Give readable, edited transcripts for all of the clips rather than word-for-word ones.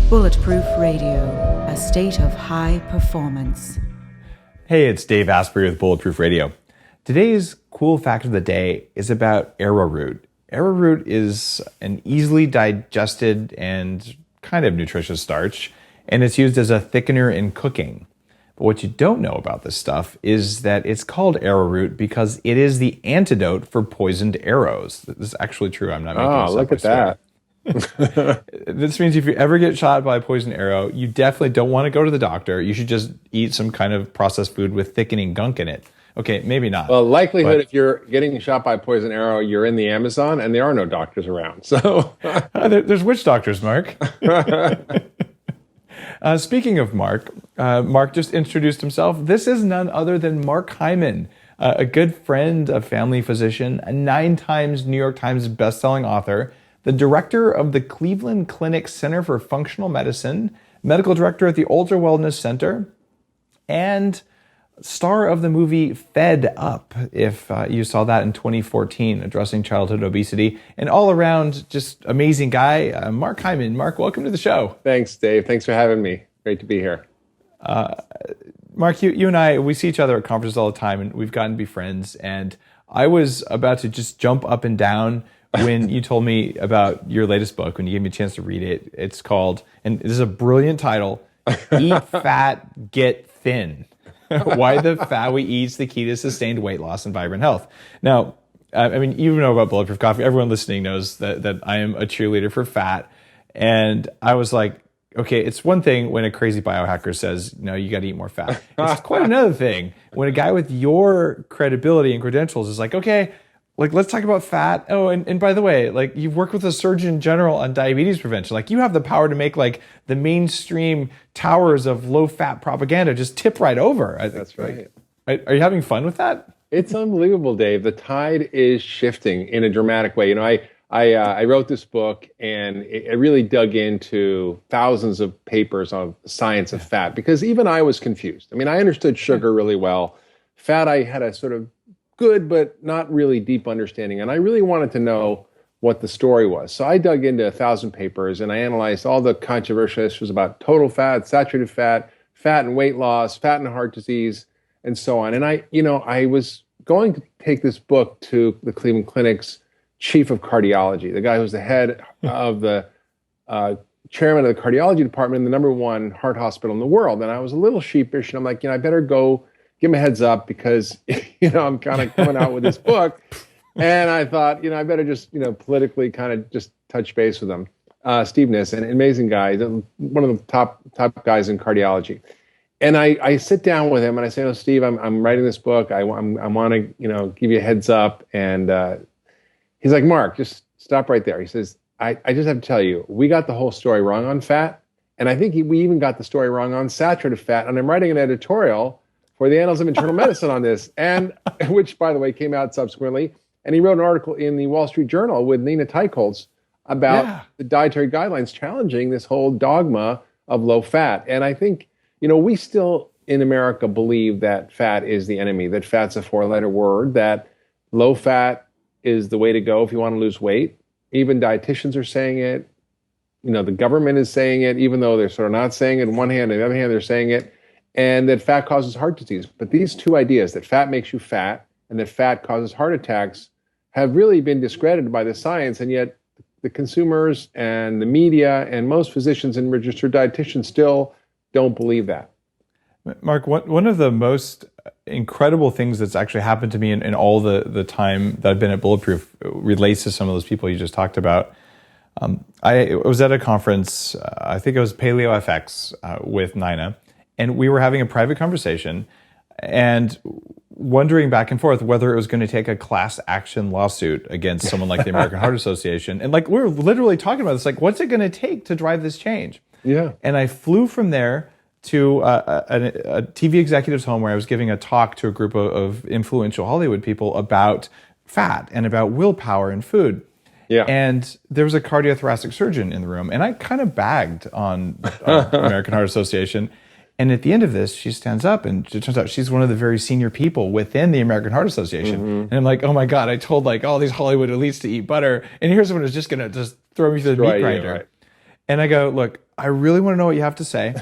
Bulletproof Radio, a state of high performance. Hey, it's Dave Asprey with Bulletproof Radio. Today's cool fact of the day is about arrowroot. Arrowroot is an easily digested and kind of nutritious starch, and it's used as a thickener in cooking. But what you don't know about this stuff is that it's called arrowroot because it is the antidote for poisoned arrows. This is actually true. I'm not making this up. Oh, look at that. This means if you ever get shot by a poison arrow, you definitely don't want to go to the doctor. You should just eat some kind of processed food with thickening gunk in it. Okay, maybe not. Well, likelihood if you're getting shot by a poison arrow, you're in the Amazon and there are no doctors around. So there's witch doctors, Mark. Speaking of Mark, Mark just introduced himself. This is none other than Mark Hyman, a good friend, a family physician, a 9 times New York Times bestselling author, the director of the Cleveland Clinic Center for Functional Medicine, medical director at the Ultra Wellness Center, and star of the movie Fed Up, if you saw that in 2014, addressing childhood obesity, and all around just amazing guy, Mark Hyman. Mark, welcome to the show. Thanks, Dave. Thanks for having me. Great to be here. Mark, you and I, we see each other at conferences all the time, and we've gotten to be friends, and I was about to just jump up and down when you told me about your latest book, when you gave me a chance to read it. It's called, and this is a brilliant title, Eat Fat, Get Thin. Why the fat we eat is the key to sustained weight loss and vibrant health. Now, I mean, you know about Bulletproof Coffee. Everyone listening knows that I am a cheerleader for fat. And I was like, okay, it's one thing when a crazy biohacker says, no, you got to eat more fat. It's quite another thing when a guy with your credibility and credentials is like, okay, like, let's talk about fat. Oh, and by the way, like, you've worked with a Surgeon General on diabetes prevention. Like, you have the power to make, like, the mainstream towers of low-fat propaganda just tip right over. That's right. Are you having fun with that? It's unbelievable, Dave. The tide is shifting in a dramatic way. You know, I wrote this book, and it really dug into thousands of papers on science of fat, because even I was confused. I mean, I understood sugar really well. Fat, I had a sort of good but not really deep understanding, and I really wanted to know what the story was. So I dug into 1,000 papers, and I analyzed all the controversial issues about total fat, saturated fat, fat and weight loss, fat and heart disease, and so on. And I was going to take this book to the Cleveland Clinic's chief of cardiology, the guy who's the head of the chairman of the cardiology department in the #1 heart hospital in the world. And I was a little sheepish, and I'm like, I better go give him a heads up, because, I'm kind of coming out with this book. And I thought, I better just, politically kind of just touch base with him. Steve Niss, an amazing guy, one of the top guys in cardiology. And I sit down with him and I say, Steve, I'm writing this book. I want to, give you a heads up. And he's like, Mark, just stop right there. He says, I just have to tell you, we got the whole story wrong on fat. And I think we even got the story wrong on saturated fat. And I'm writing an editorial for the Annals of Internal Medicine on this, and which, by the way, came out subsequently. And he wrote an article in the Wall Street Journal with Nina Teicholz about the dietary guidelines challenging this whole dogma of low fat. And I think, we still in America believe that fat is the enemy, that fat's a 4-letter word, that low fat is the way to go if you want to lose weight. Even dietitians are saying it. The government is saying it, even though they're sort of not saying it on one hand, on the other hand, they're saying it. And that fat causes heart disease. But these two ideas, that fat makes you fat and that fat causes heart attacks, have really been discredited by the science. And yet the consumers and the media and most physicians and registered dietitians still don't believe that. Mark, one of the most incredible things that's actually happened to me in all the time that I've been at Bulletproof relates to some of those people you just talked about. I was at a conference, I think it was Paleo FX with Nina. And we were having a private conversation and wondering back and forth whether it was going to take a class action lawsuit against someone like the American Heart Association. And like, we're literally talking about this, like, what's it going to take to drive this change? Yeah. And I flew from there to a TV executive's home where I was giving a talk to a group of influential Hollywood people about fat and about willpower and food. Yeah. And there was a cardiothoracic surgeon in the room, and I kind of bagged on American Heart Association. And at the end of this, she stands up, and it turns out she's one of the very senior people within the American Heart Association. And I'm like, oh my God, I told like all these Hollywood elites to eat butter, and here's someone who's just going to just throw me through the meat grinder. Right. And I go, look, I really want to know what you have to say.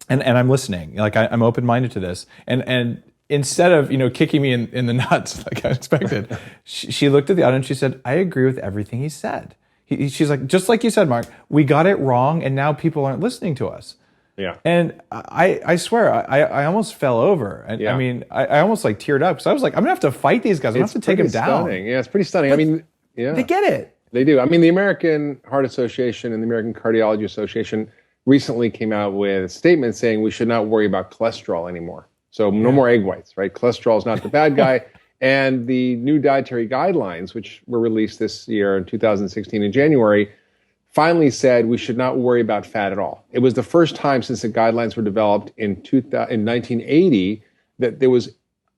and I'm listening. Like I'm open-minded to this. And instead of, kicking me in the nuts like I expected, she looked at the audience, she said, I agree with everything he said. She's like, just like you said, Mark, we got it wrong, and now people aren't listening to us. Yeah. And I swear, I almost fell over. And I mean, I almost like teared up because I was like, I'm going to have to fight these guys. I'm going to have to take them down. Yeah, it's pretty stunning. But I mean, they get it. They do. I mean, the American Heart Association and the American Cardiology Association recently came out with a statement saying we should not worry about cholesterol anymore. So no more egg whites, right? Cholesterol is not the bad guy. And the new dietary guidelines, which were released this year in 2016 in January, finally said we should not worry about fat at all. It was the first time since the guidelines were developed in 1980 that there was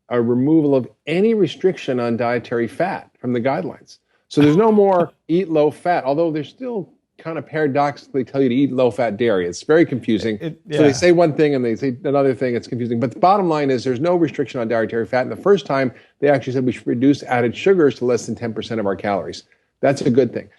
a removal of any restriction on dietary fat from the guidelines. So there's no more eat low fat, although they're still kind of paradoxically tell you to eat low-fat dairy. It's very confusing. So they say one thing and they say another thing. It's confusing. But the bottom line is there's no restriction on dietary fat. And the first time, they actually said we should reduce added sugars to less than 10% of our calories. That's a good thing.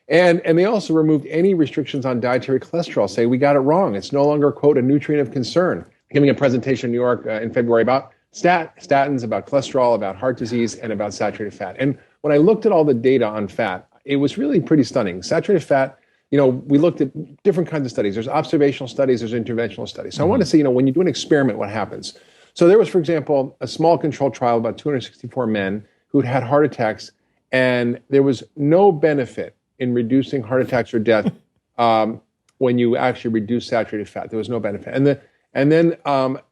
And they also removed any restrictions on dietary cholesterol, say we got it wrong. It's no longer, quote, a nutrient of concern. Giving a presentation in New York in February about statins, about cholesterol, about heart disease, and about saturated fat. And when I looked at all the data on fat, it was really pretty stunning. Saturated fat, we looked at different kinds of studies. There's observational studies, there's interventional studies. So I want to see, when you do an experiment, what happens? So there was, for example, a small control trial, about 264 men who'd had heart attacks, and there was no benefit in reducing heart attacks or death when you actually reduce saturated fat. There was no benefit. And then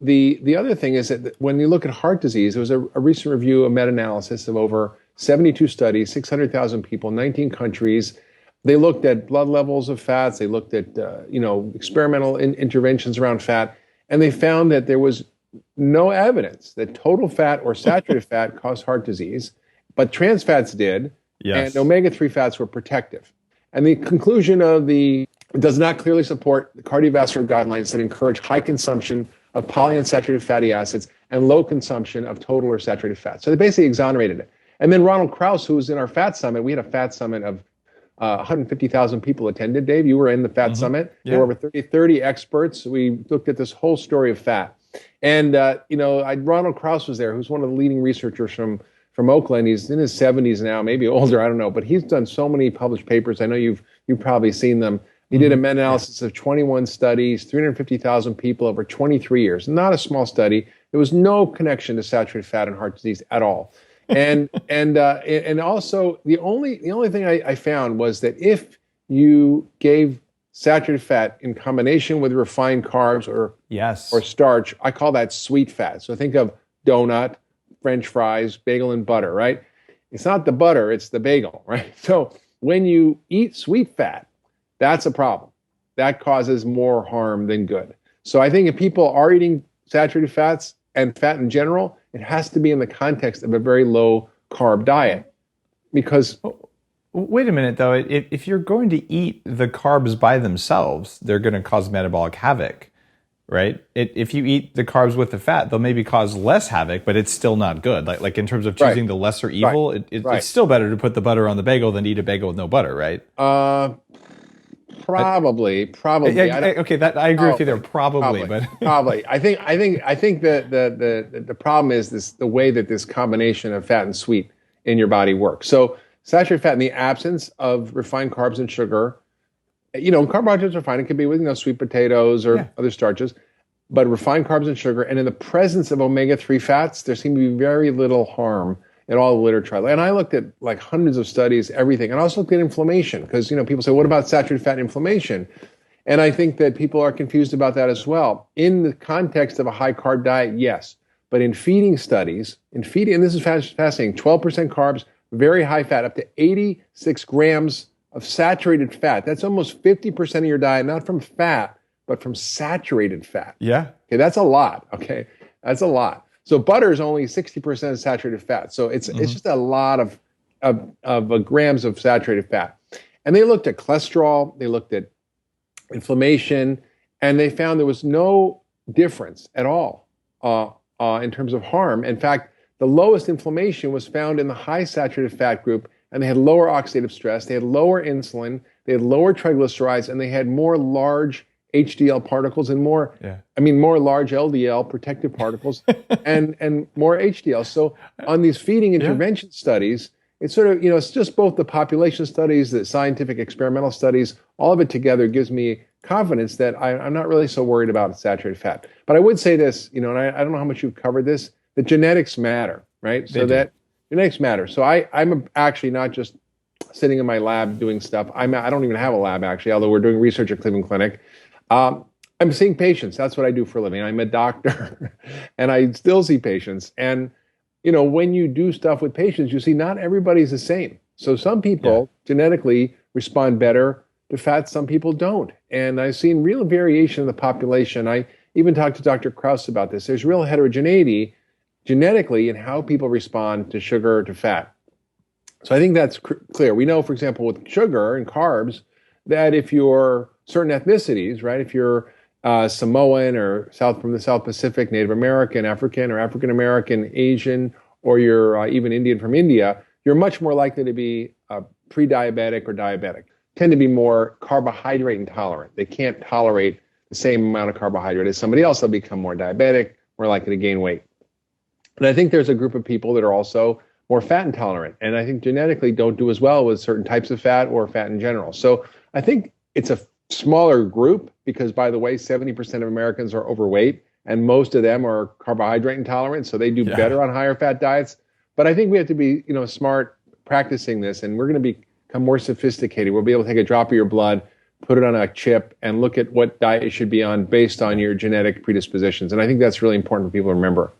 the other thing is that when you look at heart disease, there was a recent review, a meta-analysis of over 72 studies, 600,000 people, 19 countries. They looked at blood levels of fats. They looked at, experimental interventions around fat. And they found that there was no evidence that total fat or saturated fat caused heart disease, but trans fats did. Yes. And omega-3 fats were protective. And the conclusion of does not clearly support the cardiovascular guidelines that encourage high consumption of polyunsaturated fatty acids and low consumption of total or saturated fat. So they basically exonerated it. And then Ronald Krauss, who was in our fat summit, we had a fat summit of 150,000 people attended. Dave, you were in the fat summit. Yeah. There were over 30 experts. We looked at this whole story of fat. And, Ronald Krauss was there, who's one of the leading researchers from Oakland. He's in his 70s now, maybe older, I don't know. But he's done so many published papers. I know you've probably seen them. He did a meta-analysis of 21 studies, 350,000 people over 23 years. Not a small study. There was no connection to saturated fat and heart disease at all. And also the only thing I found was that if you gave saturated fat in combination with refined carbs or starch, I call that sweet fat. So think of donut, French fries, bagel and butter, right? It's not the butter, it's the bagel, right? So when you eat sweet fat, that's a problem. That causes more harm than good. So I think if people are eating saturated fats and fat in general, it has to be in the context of a very low carb diet. Because wait a minute though, if you're going to eat the carbs by themselves, they're going to cause metabolic havoc, right? If you eat the carbs with the fat, they'll maybe cause less havoc, but it's still not good. Like in terms of choosing the lesser evil, it's still better to put the butter on the bagel than eat a bagel with no butter, right? Probably. Okay, that I agree with you there. Probably. I think the problem is the way that this combination of fat and sweet in your body works. So saturated fat in the absence of refined carbs and sugar, carbohydrates are fine. It could be with sweet potatoes or other starches, but refined carbs and sugar, and in the presence of omega-3 fats, there seems to be very little harm in all the literature. And I looked at like hundreds of studies, everything. And I also looked at inflammation because, people say, what about saturated fat and inflammation? And I think that people are confused about that as well. In the context of a high carb diet, yes. But in feeding studies, and this is fascinating, 12% carbs, very high fat, up to 86 grams of saturated fat. That's almost 50% of your diet, not from fat, but from saturated fat. Yeah. Okay, that's a lot. Okay, that's a lot. So butter is only 60% saturated fat. So it's just a lot of grams of saturated fat. And they looked at cholesterol, they looked at inflammation, and they found there was no difference at all in terms of harm. In fact, the lowest inflammation was found in the high saturated fat group, and they had lower oxidative stress, they had lower insulin, they had lower triglycerides, and they had more large HDL particles and more large LDL protective particles and more HDL. So on these feeding intervention studies, it's sort of, it's just both the population studies, the scientific experimental studies, all of it together gives me confidence that I'm not really so worried about saturated fat. But I would say this, and I don't know how much you've covered this, the genetics matter, right? Genetics matter. So I'm actually not just sitting in my lab doing stuff. I don't even have a lab, actually, although we're doing research at Cleveland Clinic. I'm seeing patients. That's what I do for a living. I'm a doctor, and I still see patients. And, when you do stuff with patients, you see not everybody's the same. So some people genetically respond better to fat, some people don't. And I've seen real variation in the population. I even talked to Dr. Krauss about this. There's real heterogeneity genetically in how people respond to sugar or to fat. So I think that's clear. We know, for example, with sugar and carbs, that if you're certain ethnicities, right, if you're Samoan or from the South Pacific, Native American, African or African American, Asian, or you're even Indian from India, you're much more likely to be pre-diabetic or diabetic. Tend to be more carbohydrate intolerant. They can't tolerate the same amount of carbohydrate as somebody else. They'll become more diabetic, more likely to gain weight. And I think there's a group of people that are also more fat intolerant, and I think genetically don't do as well with certain types of fat or fat in general. So I think it's a smaller group because, by the way, 70% of Americans are overweight, and most of them are carbohydrate intolerant, so they do better on higher fat diets. But I think we have to be, smart practicing this, and we're going to become more sophisticated. We'll be able to take a drop of your blood, put it on a chip, and look at what diet you should be on based on your genetic predispositions. And I think that's really important for people to remember.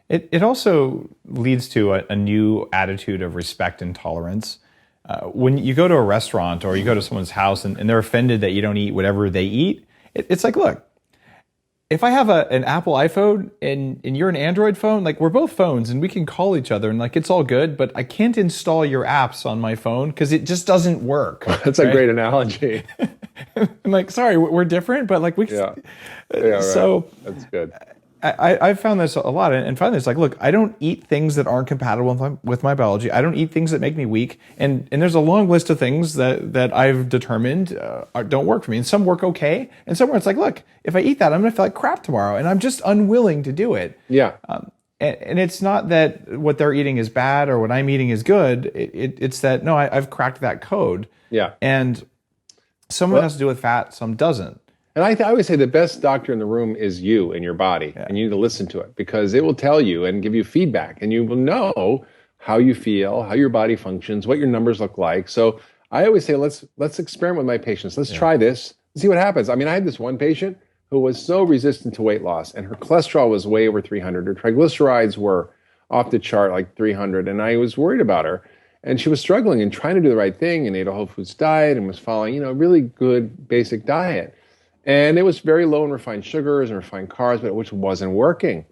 It also leads to a new attitude of respect and tolerance. When you go to a restaurant or you go to someone's house and they're offended that you don't eat whatever they eat, it's like, look, if I have an Apple iPhone and you're an Android phone, like we're both phones and we can call each other and like it's all good, but I can't install your apps on my phone because it just doesn't work. That's a great analogy. I'm like, sorry, we're different, but like we. Yeah, right. So that's good. I've found this a lot, and finally it's like, look, I don't eat things that aren't compatible with my biology. I don't eat things that make me weak, and there's a long list of things that I've determined don't work for me, and some work okay, and somewhere it's like, look, if I eat that, I'm going to feel like crap tomorrow, and I'm just unwilling to do it. Yeah. And it's not that what they're eating is bad or what I'm eating is good. It's that, no, I've cracked that code. Yeah. And some of it has to do with fat, some doesn't. And I always say the best doctor in the room is you and your body, and you need to listen to it because it will tell you and give you feedback, and you will know how you feel, how your body functions, what your numbers look like. So I always say, let's experiment with my patients. Let's try this, see what happens. I mean, I had this one patient who was so resistant to weight loss, and her cholesterol was way over 300. Her triglycerides were off the chart, like 300, and I was worried about her. And she was struggling and trying to do the right thing and ate a whole foods diet and was following, a really good basic diet. And it was very low in refined sugars and refined carbs, but which wasn't working.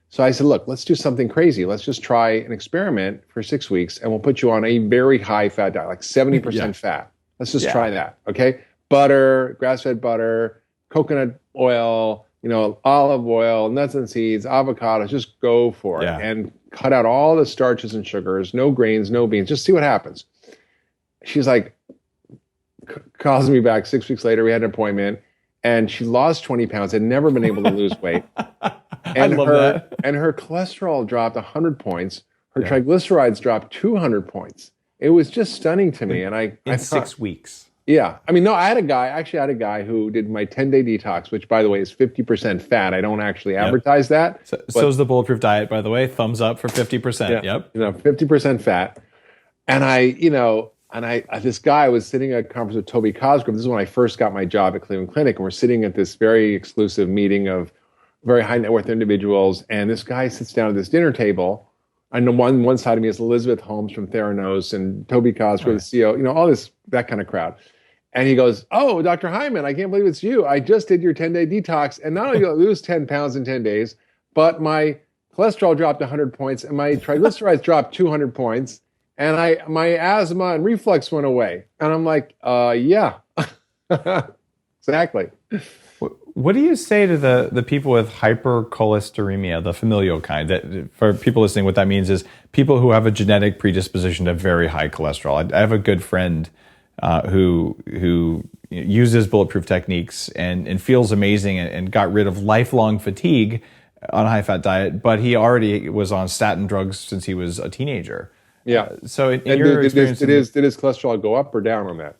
So I said, look, let's do something crazy. Let's just try an experiment for 6 weeks, and we'll put you on a very high fat diet, like 70% fat. Let's just try that, okay? Butter, grass-fed butter, coconut oil, olive oil, nuts and seeds, avocados, just go for it. And cut out all the starches and sugars, no grains, no beans, just see what happens. She's like, calls me back 6 weeks later, we had an appointment, and she lost 20 pounds, had never been able to lose weight. And her cholesterol dropped 100 points. Her triglycerides dropped 200 points. It was just stunning to me. And I in 6 weeks. Yeah. I mean, no, I had a guy who did my 10-day detox, which, by the way, is 50% fat. I don't actually advertise that. So is the Bulletproof Diet, by the way. Thumbs up for 50%. Yep. 50% fat. And this guy was sitting at a conference with Toby Cosgrove. This is when I first got my job at Cleveland Clinic, and we're sitting at this very exclusive meeting of very high net worth individuals. And this guy sits down at this dinner table. And on one side of me is Elizabeth Holmes from Theranos and Toby Cosgrove, the CEO, all that kind of crowd. And he goes, "Oh, Dr. Hyman, I can't believe it's you. I just did your 10-day detox, and not only did I lose 10 pounds in 10 days, but my cholesterol dropped 100 points, and my triglycerides dropped 200 points, and my asthma and reflux went away." And I'm like, yeah, exactly. What do you say to the people with hypercholesterolemia, the familial kind? That, for people listening, what that means is people who have a genetic predisposition to very high cholesterol. I have a good friend who uses bulletproof techniques and feels amazing and got rid of lifelong fatigue on a high-fat diet, but he already was on statin drugs since he was a teenager. Yeah. So in your experience... Did his cholesterol go up or down on that?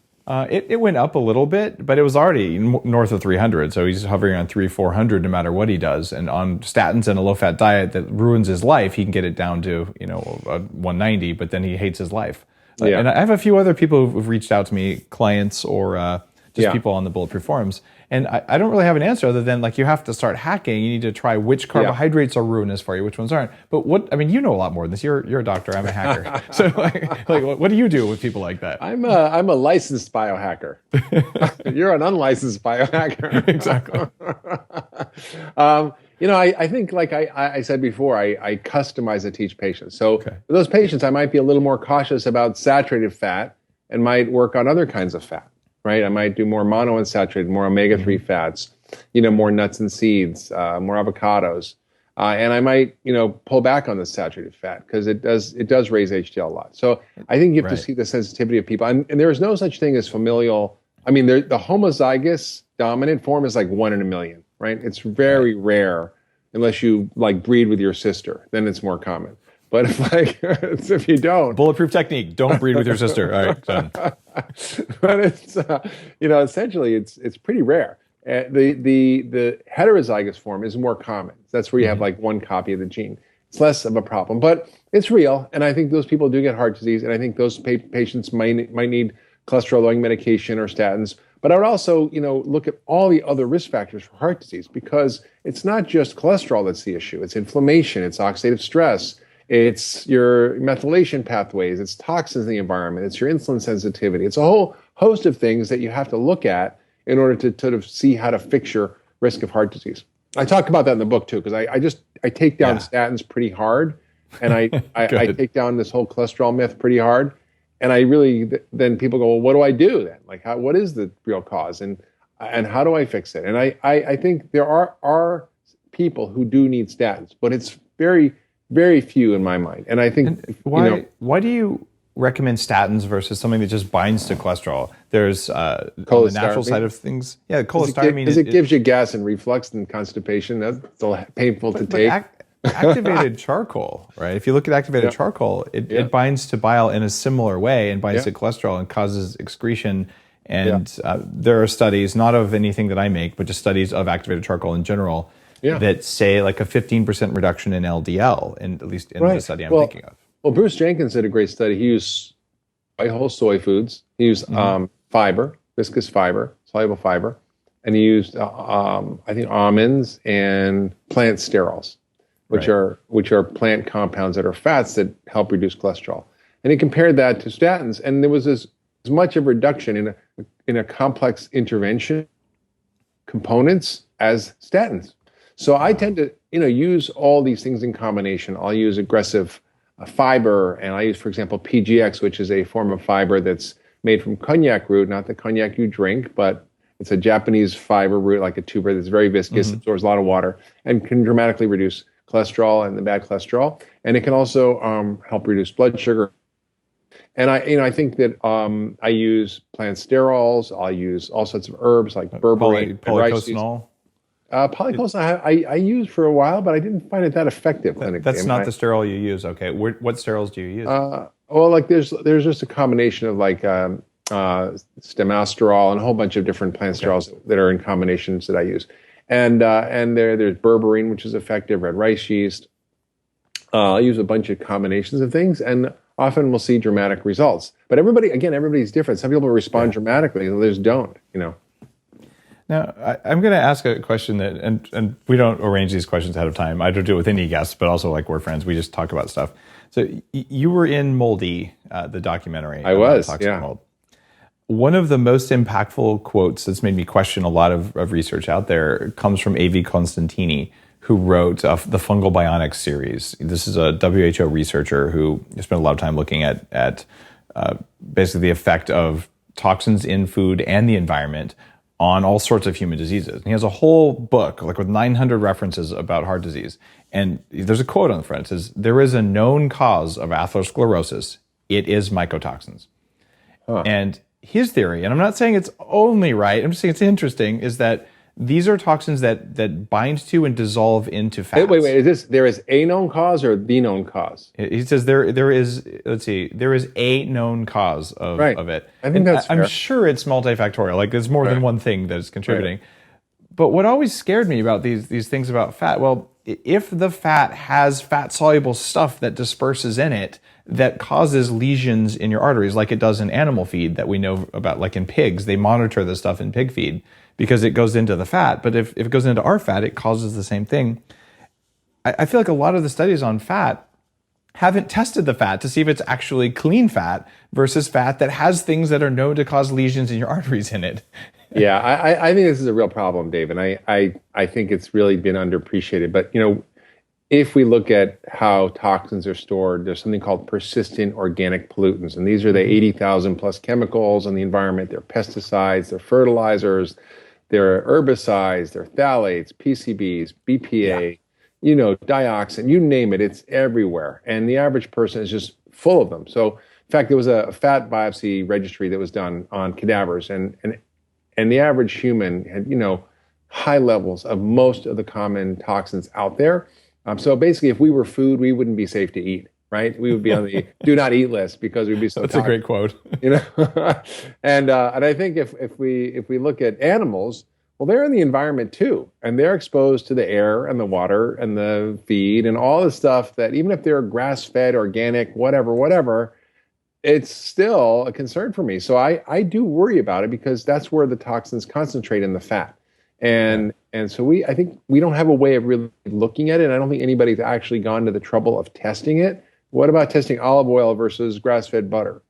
It went up a little bit, but it was already north of 300. So he's hovering on 300-400 no matter what he does. And on statins and a low-fat diet that ruins his life, he can get it down to 190, but then he hates his life. Yeah. And I have a few other people who've reached out to me, clients or just people on the Bulletproof forums. And I don't really have an answer other than you have to start hacking. You need to try which carbohydrates are ruinous for you, which ones aren't. But you know a lot more than this. You're a doctor. I'm a hacker. So what do you do with people like that? I'm a licensed biohacker. You're an unlicensed biohacker. Exactly. I think like I said before, I customize and teach patients. So for those patients, I might be a little more cautious about saturated fat and might work on other kinds of fat. Right, I might do more monounsaturated, more omega-3 fats, more nuts and seeds, more avocados, and I might pull back on the saturated fat because it does raise HDL a lot. So I think you have to see the sensitivity of people, and there is no such thing as familial. I mean, the homozygous dominant form is like 1 in a million, right? It's very rare unless you breed with your sister, then it's more common. But if you don't, bulletproof technique, don't breed with your sister. All right, done. But it's essentially it's pretty rare. The heterozygous form is more common. That's where you have one copy of the gene. It's less of a problem, but it's real. And I think those people do get heart disease, and I think those patients might need cholesterol-lowering medication or statins. But I would also look at all the other risk factors for heart disease, because it's not just cholesterol that's the issue. It's inflammation. It's oxidative stress. It's your methylation pathways, it's toxins in the environment, it's your insulin sensitivity. It's a whole host of things that you have to look at in order to sort of see how to fix your risk of heart disease. I talk about that in the book too, because I take down statins pretty hard, and I take down this whole cholesterol myth pretty hard. And I really, then people go, well, what do I do then? What is the real cause, and how do I fix it? And I think there are people who do need statins, but it's very, very few in my mind. And I think why do you recommend statins versus something that just binds to cholesterol? There's on the natural side of things. Yeah, cholestyramine. Because it gives you gas and reflux and constipation. That's still painful to take. Activated charcoal, right? If you look at activated charcoal, it binds to bile in a similar way and binds to cholesterol and causes excretion. And there are studies, not of anything that I make, but just studies of activated charcoal in general, that say a 15% reduction in LDL, at least in the study I'm thinking of. Well, Bruce Jenkins did a great study. He used whole soy foods. He used fiber, viscous fiber, soluble fiber, and he used I think almonds and plant sterols, which are plant compounds that are fats that help reduce cholesterol. And he compared that to statins, and there was as much of a reduction in a complex intervention components as statins. So I tend to, use all these things in combination. I'll use aggressive fiber, and I use, for example, PGX, which is a form of fiber that's made from cognac root, not the cognac you drink, but it's a Japanese fiber root, like a tuber that's very viscous, absorbs a lot of water, and can dramatically reduce cholesterol and the bad cholesterol. And it can also help reduce blood sugar. And I think that I use plant sterols. I'll use all sorts of herbs like berberine, polycosanol. Polycosanol I used for a while, but I didn't find it that effective clinically. That's not the sterol you use. Okay, what sterols do you use? There's just a combination of stemausterol and a whole bunch of different plant sterols that are in combinations that I use, and there's berberine, which is effective, red rice yeast. I'll use a bunch of combinations of things, and often we'll see dramatic results. But everybody's different. Some people respond dramatically, others don't. Now, I'm going to ask a question that, and we don't arrange these questions ahead of time. I don't do it with any guests, but also we're friends. We just talk about stuff. So you were in Moldy, the documentary. I was, Toxic Mold. One of the most impactful quotes that's made me question a lot of research out there comes from A.V. Constantini, who wrote the Fungal Bionics series. This is a WHO researcher who spent a lot of time looking at basically the effect of toxins in food and the environment on all sorts of human diseases. And he has a whole book, like with 900 references about heart disease. And there's a quote on the front. It says, there is a known cause of atherosclerosis. It is mycotoxins. Huh. And his theory, and I'm not saying it's only right, I'm just saying it's interesting, is that these are toxins that bind to and dissolve into fats. Wait. There is a known cause or the known cause? He says there is, let's see, there is a known cause of it. I think that's fair. I'm sure it's multifactorial. Like there's more than one thing that is contributing. Right. But what always scared me about these things about fat, well, if the fat has fat-soluble stuff that disperses in it that causes lesions in your arteries, like it does in animal feed that we know about, like in pigs, they monitor this stuff in pig feed because it goes into the fat. But if it goes into our fat, it causes the same thing. I feel like a lot of the studies on fat haven't tested the fat to see if it's actually clean fat versus fat that has things that are known to cause lesions in your arteries in it. Yeah, I think this is a real problem, Dave, and I think it's really been underappreciated. But if we look at how toxins are stored, there's something called persistent organic pollutants, and these are the 80,000 plus chemicals in the environment. They're pesticides, they're fertilizers, they're herbicides, they're phthalates, PCBs, BPA, dioxin, you name it, it's everywhere, and the average person is just full of them. So, in fact, there was a fat biopsy registry that was done on cadavers, and the average human had, high levels of most of the common toxins out there. So basically, if we were food, we wouldn't be safe to eat, right? We would be on the do not eat list because we'd be so That's toxic. a great quote. And I think if we look at animals, well, they're in the environment too, and they're exposed to the air and the water and the feed and all the stuff that even if they're grass-fed, organic, whatever, it's still a concern for me. So I do worry about it because that's where the toxins concentrate in the fat. And so I think we don't have a way of really looking at it. I don't think anybody's actually gone to the trouble of testing it. What about testing olive oil versus grass-fed butter?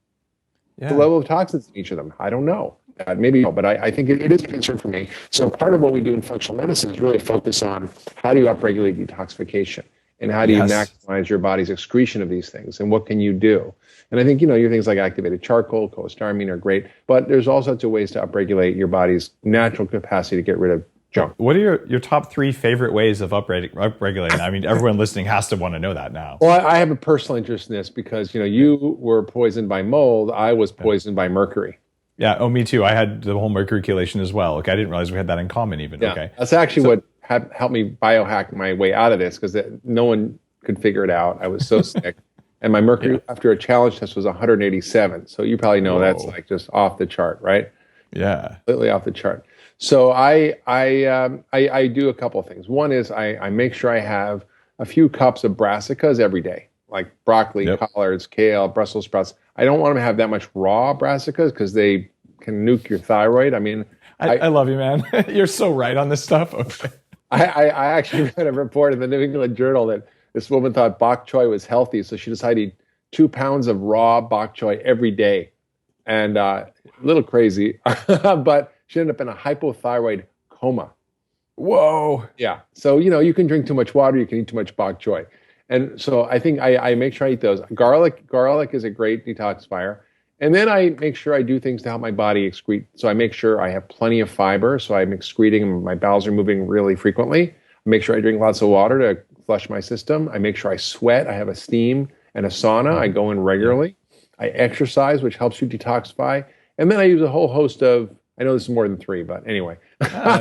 Yeah. The level of toxins in each of them, I don't know. Maybe no, but I think it is a concern for me. So part of what we do in functional medicine is really focus on how do you upregulate detoxification and how do you maximize your body's excretion of these things and what can you do? And I think, your things like activated charcoal, cholestyramine are great, but there's all sorts of ways to upregulate your body's natural capacity to get rid of junk. What are your top 3 favorite ways of upregulating? I mean, everyone listening has to want to know that now. Well, I have a personal interest in this because, you were poisoned by mold. I was poisoned by mercury. Yeah. Oh, me too. I had the whole mercury chelation as well. Okay. I didn't realize we had that in common even. Yeah, okay. That's actually what helped me biohack my way out of this because no one could figure it out. I was so sick. And my mercury after a challenge test was 187. So you probably know that's like just off the chart, right? Yeah. Completely off the chart. So I do a couple of things. One is I make sure I have a few cups of brassicas every day, like broccoli, collards, kale, Brussels sprouts. I don't want to have that much raw brassicas because they can nuke your thyroid. I mean, I love you, man. You're so right on this stuff. Okay. I actually read a report in the New England Journal that this woman thought bok choy was healthy, so she decided to eat 2 pounds of raw bok choy every day. And a little crazy, but she ended up in a hypothyroid coma. Whoa. Yeah. So, you can drink too much water, you can eat too much bok choy. And so I think I make sure I eat those. Garlic is a great detoxifier. And then I make sure I do things to help my body excrete. So I make sure I have plenty of fiber, so I'm excreting and my bowels are moving really frequently. I make sure I drink lots of water to flush my system. I make sure I sweat. I have a steam and a sauna. I go in regularly. I exercise, which helps you detoxify. And then I use a whole host of, I know this is more than 3, but anyway.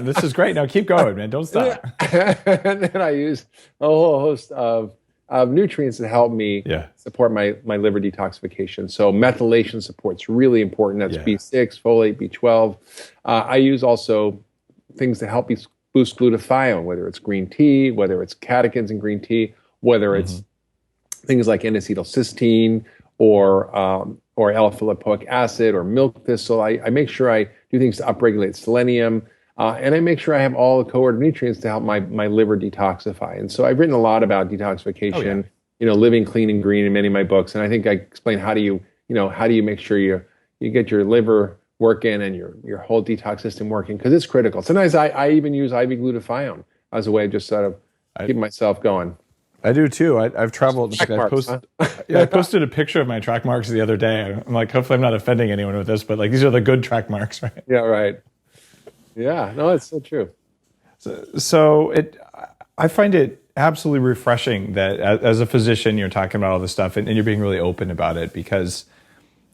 This is great. Now keep going, man. Don't stop. And then I use a whole host of nutrients that help me support my liver detoxification. So methylation support's really important. That's B6, folate, B12. I use also things that help me boost glutathione, whether it's green tea, whether it's catechins in green tea, whether it's things like N-acetylcysteine or L-lipoic acid or milk thistle. I make sure I do things to upregulate selenium. And I make sure I have all the cohort of nutrients to help my liver detoxify. And so I've written a lot about detoxification, living clean and green in many of my books. And I think I explain how do you make sure you get your liver working and your whole detox system working, because it's critical. Sometimes I even use IV glutathione as a way of just sort of keeping myself going. I do too. I've traveled. I posted a picture of my track marks the other day. I'm like, hopefully I'm not offending anyone with this, but like these are the good track marks, right? Yeah, right. Yeah, no, it's so true. So I find it absolutely refreshing that as a physician, you're talking about all this stuff and you're being really open about it, because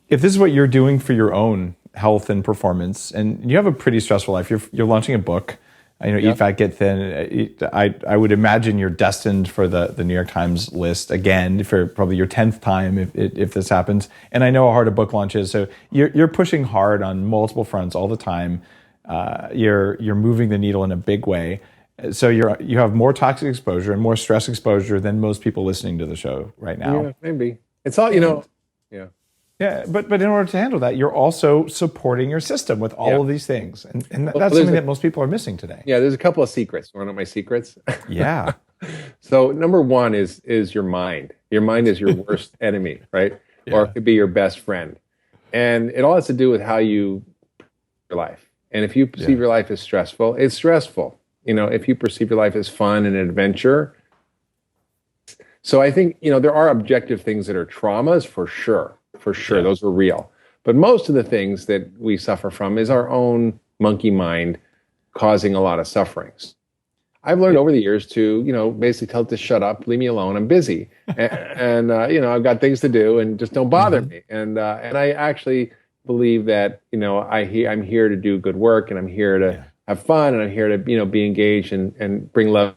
if this is what you're doing for your own health and performance, and you have a pretty stressful life, you're launching a book, Eat Fat, Get Thin. I would imagine you're destined for the New York Times list again for probably your 10th time if this happens. And I know how hard a book launch is. So you're pushing hard on multiple fronts all the time. You're moving the needle in a big way. So you have more toxic exposure and more stress exposure than most people listening to the show right now. Yeah, maybe. It's all, yeah. Yeah, but in order to handle that, you're also supporting your system with all of these things. And that's something that most people are missing today. Yeah, there's a couple of secrets. You want to know my secrets? Yeah. So number one is your mind. Your mind is your worst enemy, right? Yeah. Or it could be your best friend. And it all has to do with how you your life. And if you perceive your life as stressful, it's stressful. If you perceive your life as fun and an adventure. So I think, there are objective things that are traumas for sure. For sure, those are real. But most of the things that we suffer from is our own monkey mind causing a lot of sufferings. I've learned over the years to, basically tell it to shut up, leave me alone, I'm busy. And I've got things to do and just don't bother me. And I actually believe that, I'm here to do good work, and I'm here to have fun, and I'm here to, be engaged and bring love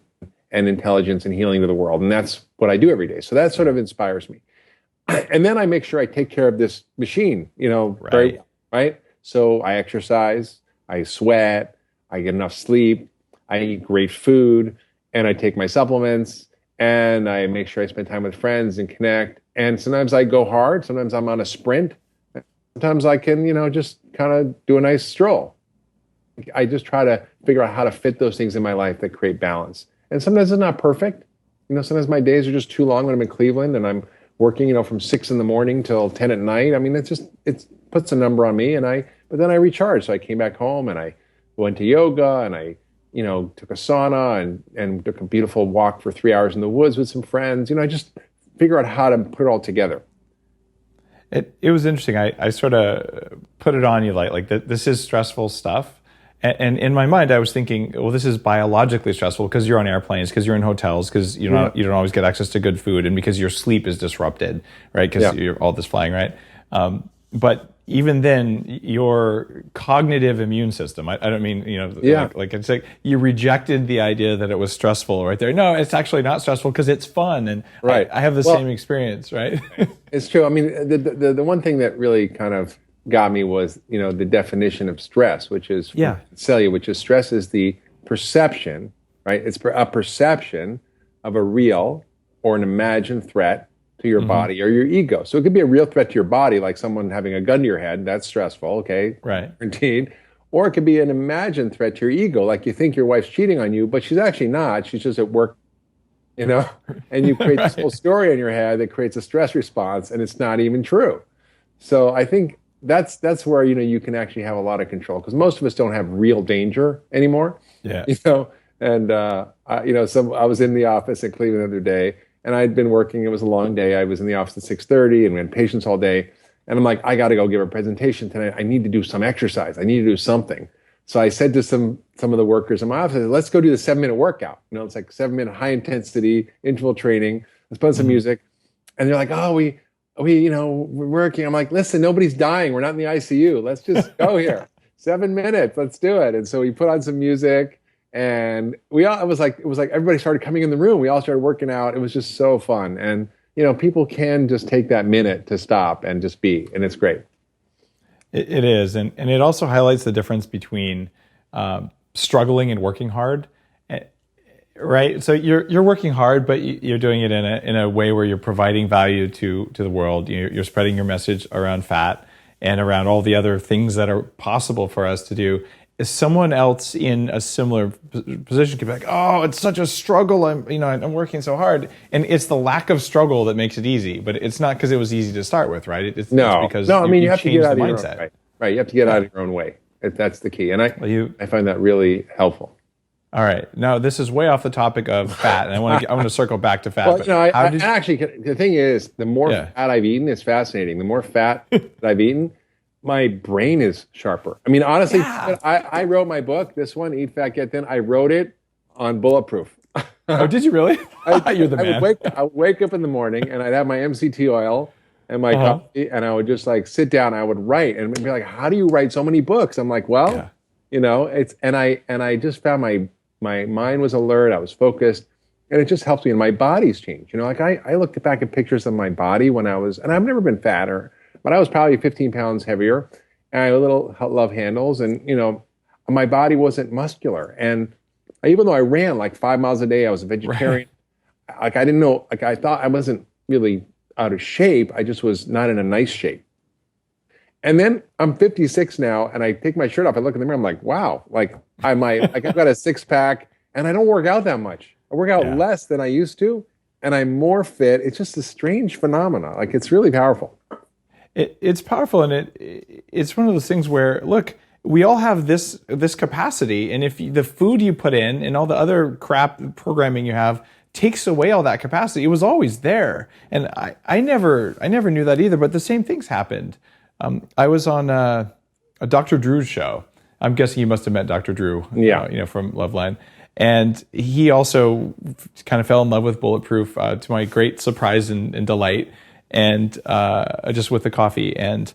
and intelligence and healing to the world. And that's what I do every day. So that sort of inspires me. And then I make sure I take care of this machine, very well, right? So I exercise, I sweat, I get enough sleep, I eat great food, and I take my supplements, and I make sure I spend time with friends and connect. And sometimes I go hard, sometimes I'm on a sprint, sometimes I can, just kind of do a nice stroll. I just try to figure out how to fit those things in my life that create balance. And sometimes it's not perfect. Sometimes my days are just too long when I'm in Cleveland and I'm working, from 6 a.m. till 10 at night. I mean, it puts a number on me, but then I recharge. So I came back home and I went to yoga, and I, took a sauna and took a beautiful walk for 3 hours in the woods with some friends. I just figure out how to put it all together. It was interesting. I sort of put it on you like this is stressful stuff. And in my mind, I was thinking, well, this is biologically stressful because you're on airplanes, because you're in hotels, because you don't always get access to good food, and because your sleep is disrupted, right? Because you're all this flying, right? But even then, your cognitive immune system, I don't mean, like it's like you rejected the idea that it was stressful right there. No, it's actually not stressful because it's fun. And I have the same experience, right? It's true. I mean, the one thing that really kind of got me was, the definition of stress, which is cellular, which is stress is the perception, right? It's a perception of a real or an imagined threat to your body or your ego. So it could be a real threat to your body, like someone having a gun to your head. That's stressful, okay? Right. Indeed. Or it could be an imagined threat to your ego, like you think your wife's cheating on you, but she's actually not. She's just at work, and you create this whole story in your head that creates a stress response, and it's not even true. So I think that's where you can actually have a lot of control, because most of us don't have real danger anymore. Yeah. And I was in the office in Cleveland the other day, and I'd been working. It was a long day. I was in the office at 6:30, and we had patients all day. And I'm like, I got to go give a presentation tonight. I need to do some exercise. I need to do something. So I said to some of the workers in my office, let's go do the 7-minute workout. It's like 7-minute high intensity interval training. Let's put on some music. And they're like, oh, we're working. I'm like, listen, nobody's dying. We're not in the ICU. Let's just go here. 7 minutes. Let's do it. And so we put on some music, and it was like everybody started coming in the room. We all started working out. It was just so fun. And, people can just take that minute to stop and just be, and it's great. It is. And it also highlights the difference between struggling and working hard. Right. So you're working hard, but you're doing it in a way where you're providing value to the world. You're spreading your message around fat and around all the other things that are possible for us to do. Is someone else in a similar position could be like, oh, it's such a struggle. I'm working so hard. And it's the lack of struggle that makes it easy, but it's not because it was easy to start with, right? It's because you have to get out of your mindset. own way. Right. You have to get out of your own way. That's the key. And I find that really helpful. All right. Now, this is way off the topic of fat, and I want to circle back to fat. Well, actually, the thing is, the more fat I've eaten, it's fascinating. The more fat that I've eaten, my brain is sharper. I mean, honestly, I wrote my book, this one, Eat Fat, Get Thin. I wrote it on Bulletproof. Oh, did you really? You're the man. I would wake up in the morning and I'd have my MCT oil and my coffee, and I would just like sit down and I would write and be like, how do you write so many books? I'm like, well, you know, and I just found my mind was alert, I was focused, and it just helps me, and my body's changed. You know, like I looked back at pictures of my body when I was, and I've never been fatter, but I was probably 15 pounds heavier, and I had a little love handles, and, you know, my body wasn't muscular. And even though I ran like 5 miles a day, I was a vegetarian. Right. Like I didn't know, like I thought I wasn't really out of shape. I just was not in a nice shape. And then I'm 56 now, and I take my shirt off. I look in the mirror. I'm like, wow, like I've got a six pack, and I don't work out that much. I work out less than I used to, and I'm more fit. It's just a strange phenomena. Like it's really powerful. It's powerful, and it's one of those things where, look, we all have this capacity, and if the food you put in and all the other crap programming you have takes away all that capacity, it was always there. And I never knew that either. But the same things happened. I was on a Dr. Drew's show. I'm guessing you must have met Dr. Drew, from Loveline. And he also kind of fell in love with Bulletproof to my great surprise and delight, and just with the coffee. And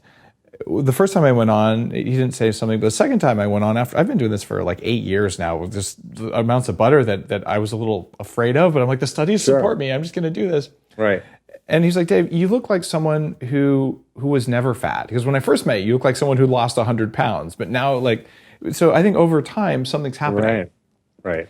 the first time I went on, he didn't say something, but the second time I went on, after I've been doing this for like 8 years now, with just amounts of butter that I was a little afraid of, but I'm like, the studies support me. I'm just going to do this. Right. And he's like, Dave, you look like someone who was never fat. Because when I first met you, you look like someone who lost 100 pounds. But now, like, so I think over time, something's happening. Right.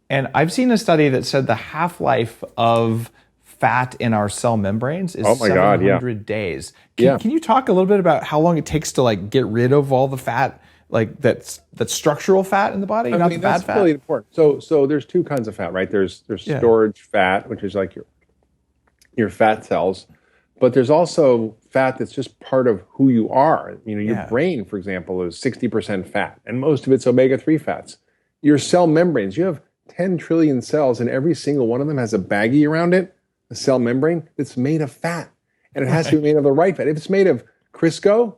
And I've seen a study that said the half-life of fat in our cell membranes is 700 days. Can you talk a little bit about how long it takes to like get rid of all the fat, like that's structural fat in the body, not the bad fat? That's really important. So there's two kinds of fat, right? There's storage fat, which is like your fat cells, but there's also fat that's just part of who you are. You know, your brain, for example, is 60% fat, and most of it's omega-3 fats. Your cell membranes, you have 10 trillion cells, and every single one of them has a baggie around it, a cell membrane that's made of fat, and it has to be made of the right fat. If it's made of Crisco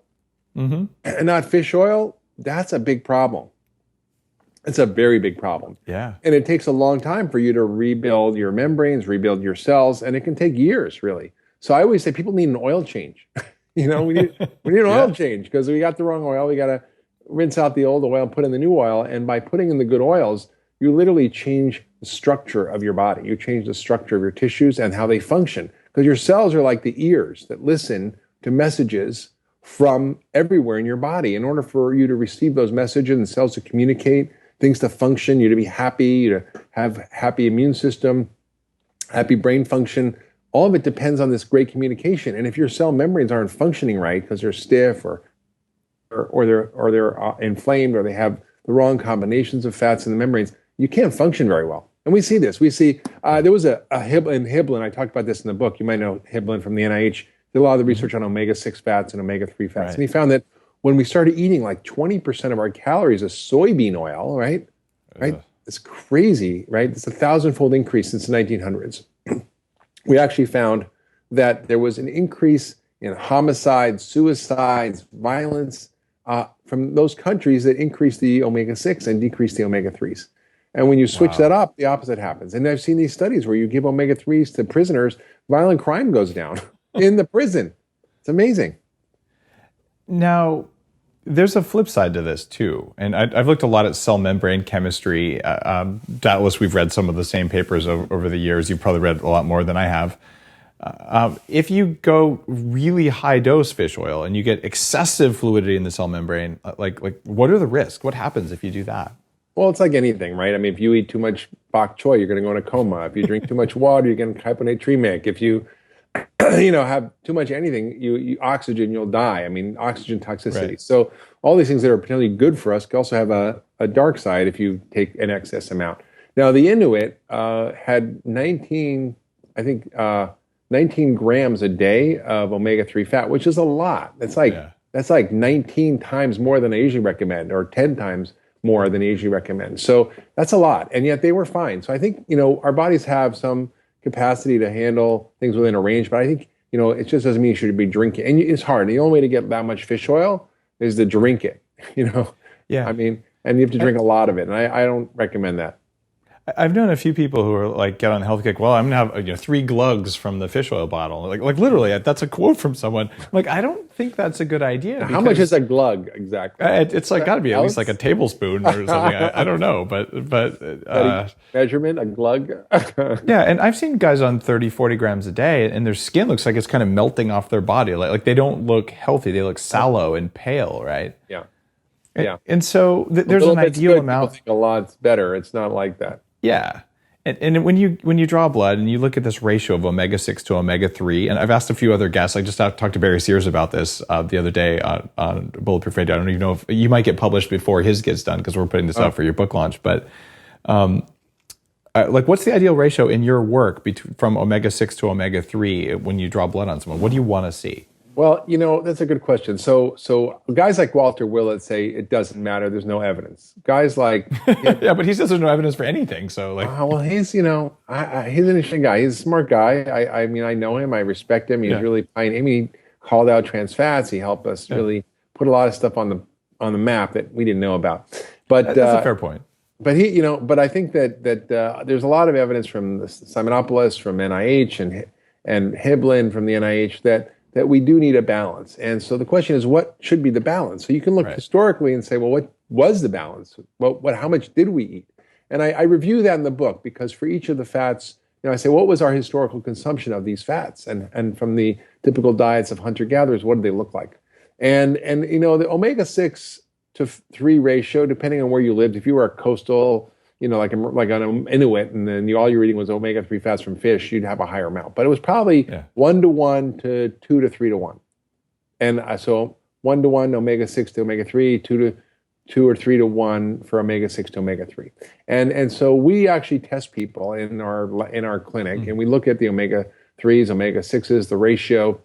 and not fish oil, that's a big problem. It's a very big problem. Yeah. And it takes a long time for you to rebuild your membranes, rebuild your cells, and it can take years, really. So I always say people need an oil change. You know, we need an oil change because we got the wrong oil. We got to rinse out the old oil and put in the new oil. And by putting in the good oils, you literally change the structure of your body. You change the structure of your tissues and how they function. Because your cells are like the ears that listen to messages from everywhere in your body. In order for you to receive those messages and cells to communicate, things to function, you to be happy, you to have happy immune system, happy brain function, all of it depends on this great communication. And if your cell membranes aren't functioning right because they're stiff or they're inflamed, or they have the wrong combinations of fats in the membranes, you can't function very well. And we see this. We see, there was a Hyman, I talked about this in the book. You might know Hyman from the NIH, did a lot of the research on omega-6 fats and omega-3 fats. Right. And he found that when we started eating like 20% of our calories of soybean oil, right? It's crazy, right? It's a 1,000-fold increase since the 1900s. We actually found that there was an increase in homicides, suicides, violence from those countries that increased the omega-6 and decreased the omega-3s. And when you switch that up, the opposite happens. And I've seen these studies where you give omega-3s to prisoners, violent crime goes down in the prison. It's amazing. Now, there's a flip side to this too. And I've looked a lot at cell membrane chemistry. Doubtless we've read some of the same papers over the years. You've probably read a lot more than I have. If you go really high dose fish oil and you get excessive fluidity in the cell membrane, like what are the risks? What happens if you do that? Well, it's like anything, right? I mean, if you eat too much bok choy, you're going to go in a coma. If you drink too much water, you're going to hyponatremic. If you have too much anything, you oxygen, you'll die. I mean, oxygen toxicity. Right. So all these things that are potentially good for us can also have a dark side if you take an excess amount. Now, the Inuit had 19 grams a day of omega-3 fat, which is a lot. That's like 19 times more than I usually recommend, or 10 times more than I usually recommend. So that's a lot, and yet they were fine. So I think, our bodies have some capacity to handle things within a range, but I think, it just doesn't mean you should be drinking. And it's hard. The only way to get that much fish oil is to drink it, Yeah. I mean, and you have to drink a lot of it. And I don't recommend that. I've known a few people who are like, get on the health kick. Well, I'm gonna have 3 glugs from the fish oil bottle. Like literally, that's a quote from someone. Like, I don't think that's a good idea. How much is a glug exactly? It's like got to be at least like a tablespoon or something. I don't know, but measurement, a glug. Yeah, and I've seen guys on 30, 40 grams a day, and their skin looks like it's kind of melting off their body. Like they don't look healthy. They look sallow and pale, right? Yeah. And so there's an ideal amount. People think a lot's better. It's not like that. Yeah. And when you draw blood and you look at this ratio of omega-6 to omega-3, and I've asked a few other guests, I just talked to Barry Sears about this the other day on Bulletproof Radio. I don't even know if you might get published before his gets done because we're putting this out for your book launch. But like, what's the ideal ratio in your work from omega-6 to omega-3 when you draw blood on someone? What do you want to see? Well, that's a good question. So guys like Walter Willett say it doesn't matter. There's no evidence. Guys like yeah, but he says there's no evidence for anything. So like, well, he's he's an interesting guy. He's a smart guy. I mean, I know him. I respect him. He's really pioneering. I mean, he called out trans fats. He helped us really put a lot of stuff on the map that we didn't know about. But that's a fair point. But but I think that there's a lot of evidence from Simonopoulos, from NIH, and Hiblin from the NIH that we do need a balance. And so the question is, what should be the balance? So you can look historically and say, well, what was the balance? Well, how much did we eat? And I review that in the book because for each of the fats, I say, what was our historical consumption of these fats? And from the typical diets of hunter-gatherers, what did they look like? And the omega-6 to 3 ratio, depending on where you lived, if you were a coastal, like an Inuit, and then all you're eating was omega-3 fats from fish, you'd have a higher amount. But it was probably 1-to-1 to 2 to 3-to-1. And so 1-to-1 omega-6 to omega-3, 2 or 3-to-1 for omega-6 to omega-3. And so we actually test people in our clinic, and we look at the omega-3s, omega-6s, the ratio,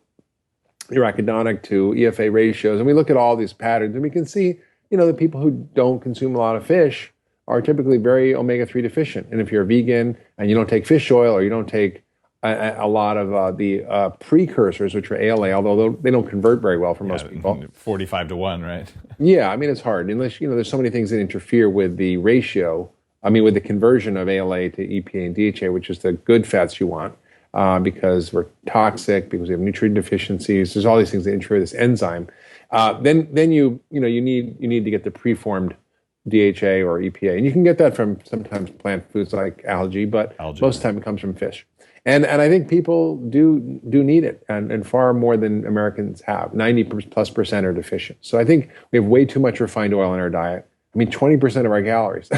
arachidonic to EFA ratios, and we look at all these patterns, and we can see, the people who don't consume a lot of fish are typically very omega-3 deficient. And if you're a vegan and you don't take fish oil, or you don't take a lot of the precursors, which are ALA, although they don't convert very well for most people. 45-to-1, right? Yeah, I mean, it's hard. Unless, there's so many things that interfere with the ratio, with the conversion of ALA to EPA and DHA, which is the good fats you want, because we're toxic, because we have nutrient deficiencies. There's all these things that interfere with this enzyme. Then you need to get the preformed DHA or EPA, and you can get that from sometimes plant foods like algae, but most of the time it comes from fish. And I think people do need it, and far more than Americans have. 90+% are deficient. So I think we have way too much refined oil in our diet. 20% of our calories,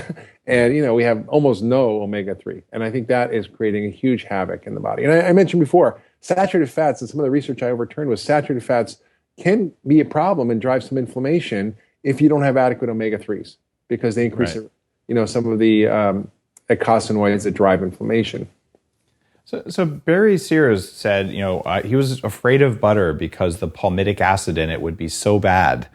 and we have almost no omega-3, and I think that is creating a huge havoc in the body. And I mentioned before, saturated fats, and some of the research I overturned was saturated fats can be a problem and drive some inflammation if you don't have adequate omega-3s, because they increase, some of the eicosanoids that drive inflammation. So Barry Sears said, he was afraid of butter because the palmitic acid in it would be so bad,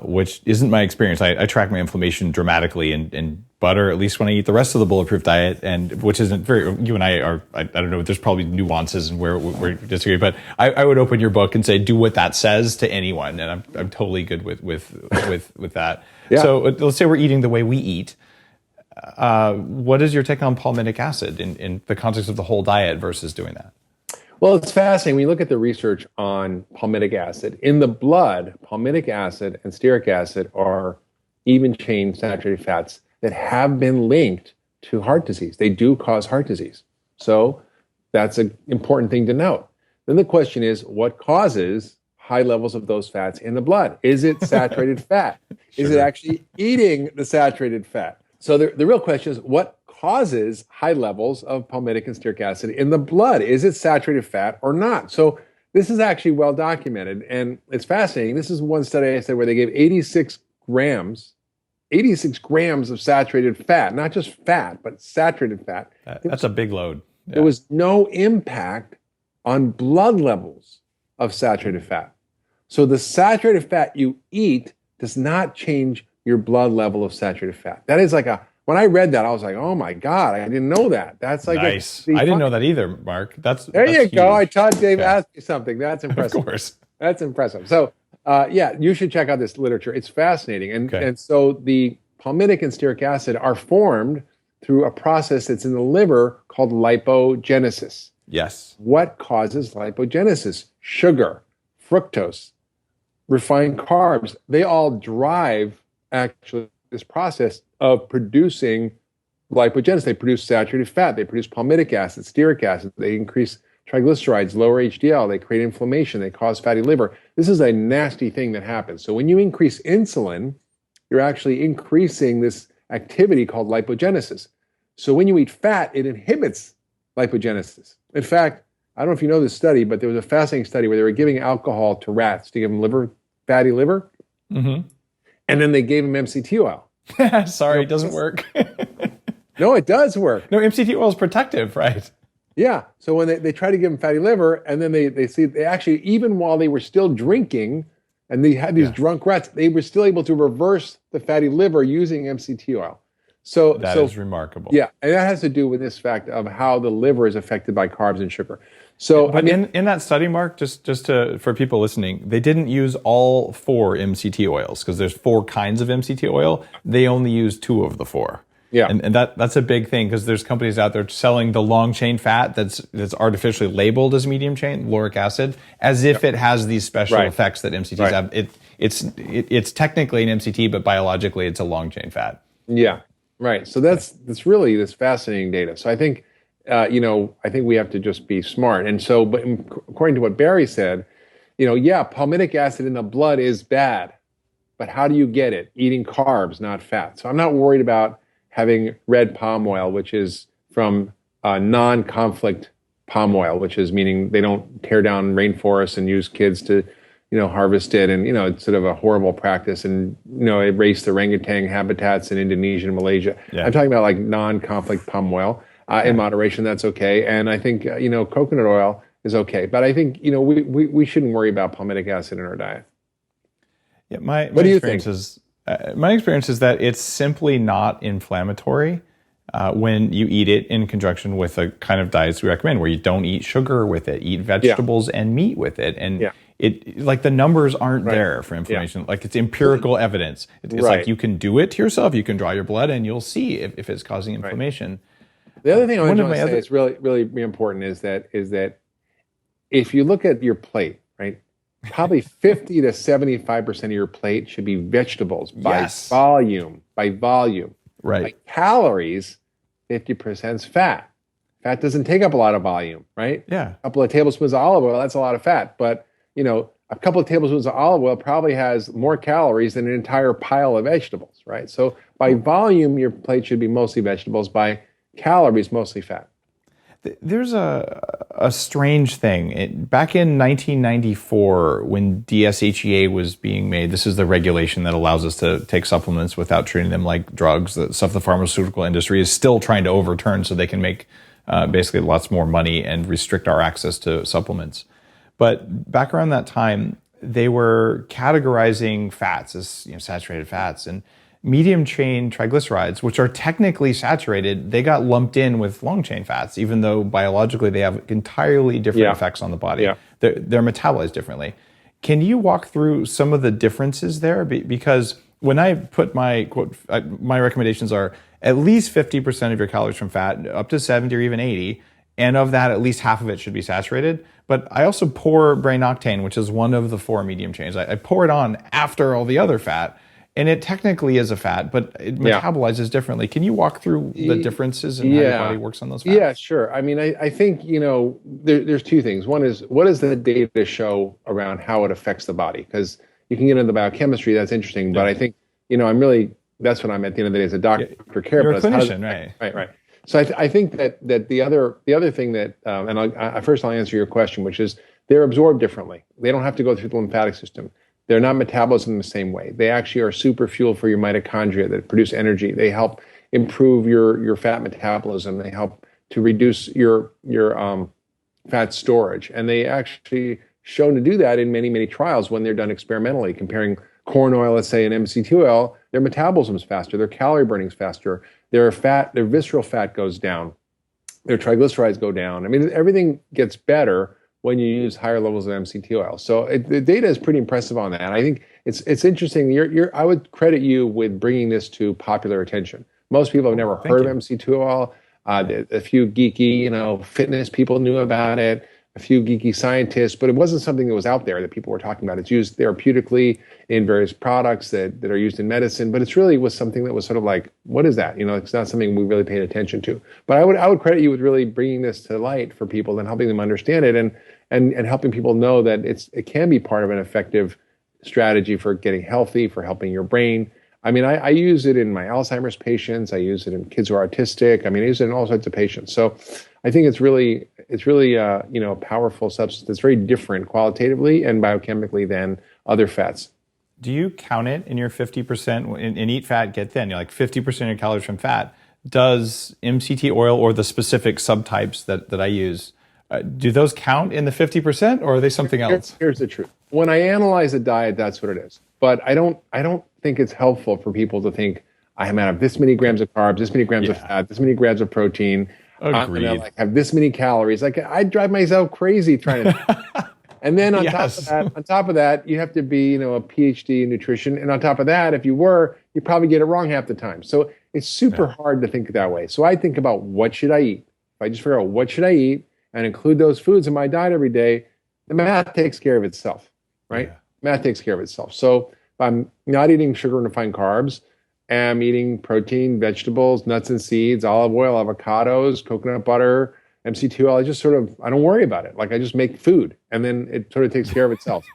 which isn't my experience. I track my inflammation dramatically in butter, at least when I eat the rest of the Bulletproof Diet, and which isn't very, you and I are, I don't know, there's probably nuances in where we disagree, but I would open your book and say, do what that says to anyone. And I'm totally good with that. Yeah. So let's say we're eating the way we eat. What is your take on palmitic acid in the context of the whole diet versus doing that? Well, it's fascinating. When you look at the research on palmitic acid, in the blood, palmitic acid and stearic acid are even chain saturated fats that have been linked to heart disease. They do cause heart disease. So that's an important thing to note. Then the question is, what causes high levels of those fats in the blood? Is it saturated fat? Sure. Is it actually eating the saturated fat? So the real question is, what causes high levels of palmitic and stearic acid in the blood? Is it saturated fat or not? So this is actually well documented, and it's fascinating. This is one study I said where they gave 86 grams of saturated fat, not just fat, but saturated fat. That's a big load. Yeah. There was no impact on blood levels of saturated fat. So the saturated fat you eat does not change your blood level of saturated fat. That is when I read that, I was like, oh my God, I didn't know that. That's like nice. I didn't know that either, Mark. That's you huge. go. I taught Dave ask you something. That's impressive. Of course. That's impressive. So Yeah, you should check out this literature. It's fascinating. And so the palmitic and stearic acid are formed through a process that's in the liver called lipogenesis. Yes. What causes lipogenesis? Sugar, fructose, refined carbs. They all drive actually this process of producing lipogenesis. They produce saturated fat. They produce palmitic acid, stearic acid. They increase triglycerides, lower HDL. They create inflammation. They cause fatty liver. This is a nasty thing that happens. So when you increase insulin, you're actually increasing this activity called lipogenesis. So when you eat fat, it inhibits lipogenesis. In fact, I don't know if you know this study, but there was a fascinating study where they were giving alcohol to rats to give them fatty liver. Mm-hmm. And then they gave them MCT oil. Sorry, it doesn't work. No, it does work. No, MCT oil is protective, right? Yeah. So when they try to give them fatty liver, and then they see they actually, even while they were still drinking, and they had these drunk rats, they were still able to reverse the fatty liver using MCT oil. So that is remarkable. Yeah, and that has to do with this fact of how the liver is affected by carbs and sugar. So, but in that study, Mark, just for people listening, they didn't use all 4 MCT oils because there's 4 kinds of MCT oil. They only used 2 of the 4. Yeah, and that's a big thing because there's companies out there selling the long chain fat that's artificially labeled as medium chain lauric acid as if it has these special effects that MCTs have. It's technically an MCT, but biologically it's a long chain fat. Yeah, right. So that's really this fascinating data. So I think I think we have to just be smart. And so, but according to what Barry said, palmitic acid in the blood is bad, but how do you get it? Eating carbs, not fat. So I'm not worried about having red palm oil, which is from non-conflict palm oil, which is meaning they don't tear down rainforests and use kids to, harvest it. And, it's sort of a horrible practice and, erase the orangutan habitats in Indonesia and Malaysia. Yeah. I'm talking about like non-conflict palm oil. In moderation, that's okay. And I think, coconut oil is okay. But I think, we shouldn't worry about palmitic acid in our diet. Yeah, my experience is that it's simply not inflammatory when you eat it in conjunction with a kind of diets we recommend where you don't eat sugar with it, eat vegetables and meat with it. And it like the numbers aren't there for inflammation. Like it's empirical evidence. It's like you can do it to yourself. You can draw your blood and you'll see if it's causing inflammation. The other thing I want to say is really, really important is that if you look at your plate, right, probably 50 to 75% of your plate should be vegetables by volume. Right. By calories, 50% is fat. Fat doesn't take up a lot of volume, right? Yeah. A couple of tablespoons of olive oil, that's a lot of fat. But, a couple of tablespoons of olive oil probably has more calories than an entire pile of vegetables, right? So by volume, your plate should be mostly vegetables. By calories, mostly fat. There's a strange thing. Back in 1994, when DSHEA was being made, this is the regulation that allows us to take supplements without treating them like drugs. The stuff the pharmaceutical industry is still trying to overturn so they can make basically lots more money and restrict our access to supplements. But back around that time, they were categorizing fats as saturated fats, and medium chain triglycerides, which are technically saturated, they got lumped in with long chain fats, even though biologically they have entirely different effects on the body. Yeah. They're metabolized differently. Can you walk through some of the differences there? Because when I put my quote, my recommendations are at least 50% of your calories from fat, up to 70 or even 80. And of that, at least half of it should be saturated. But I also pour brain octane, which is one of the 4 medium chains. I pour it on after all the other fat. And it technically is a fat, but it metabolizes differently. Can you walk through the differences in how your body works on those fats? Yeah, sure. I mean, I think, there's 2 things. One is, what does the data show around how it affects the body? Because you can get into the biochemistry, that's interesting. But I think, that's what I'm at the end of the day as a doctor care. You're a clinician, right? Right. So I think that the other thing that, and I'll answer your question, which is they're absorbed differently. They don't have to go through the lymphatic system. They're not metabolized in the same way. They actually are super fuel for your mitochondria that produce energy. They help improve your fat metabolism. They help to reduce your fat storage. And they actually shown to do that in many, many trials when they're done experimentally, comparing corn oil, let's say, and MCT oil. Their metabolism is faster. Their calorie burning is faster. Their visceral fat goes down. Their triglycerides go down. I mean, everything gets better when you use higher levels of MCT oil. So the data is pretty impressive on that. And I think it's interesting. I would credit you with bringing this to popular attention. Most people have never heard of MCT oil. A few geeky, fitness people knew about it, a few geeky scientists, but it wasn't something that was out there that people were talking about. It's used therapeutically in various products that are used in medicine, but it's really was something that was sort of like, what is that? It's not something we really paid attention to. But I would credit you with really bringing this to light for people and helping them understand it and helping people know that it can be part of an effective strategy for getting healthy, for helping your brain. I mean, I use it in my Alzheimer's patients. I use it in kids who are autistic. I mean, I use it in all sorts of patients. So I think it's really a powerful substance that's very different qualitatively and biochemically than other fats. Do you count it in your 50% in eat fat, get thin? You're like 50% of your calories from fat. Does MCT oil or the specific subtypes that I use, do those count in the 50% or are they something else? Here's the truth. When I analyze a diet, that's what it is. But I don't think it's helpful for people to think I'm gonna have this many grams of carbs, this many grams of fat, this many grams of protein. Agreed. I'm gonna have this many calories. Like I drive myself crazy trying to. And then on top of that, you have to be, a PhD in nutrition. And on top of that, if you were, you probably get it wrong half the time. So it's super hard to think that way. So I think about what should I eat? If I just figure out what should I eat and include those foods in my diet every day, the math takes care of itself, right? Yeah. Math takes care of itself. So if I'm not eating sugar and refined carbs, and I'm eating protein, vegetables, nuts and seeds, olive oil, avocados, coconut butter, MCT oil, I don't worry about it. Like I just make food and then it sort of takes care of itself.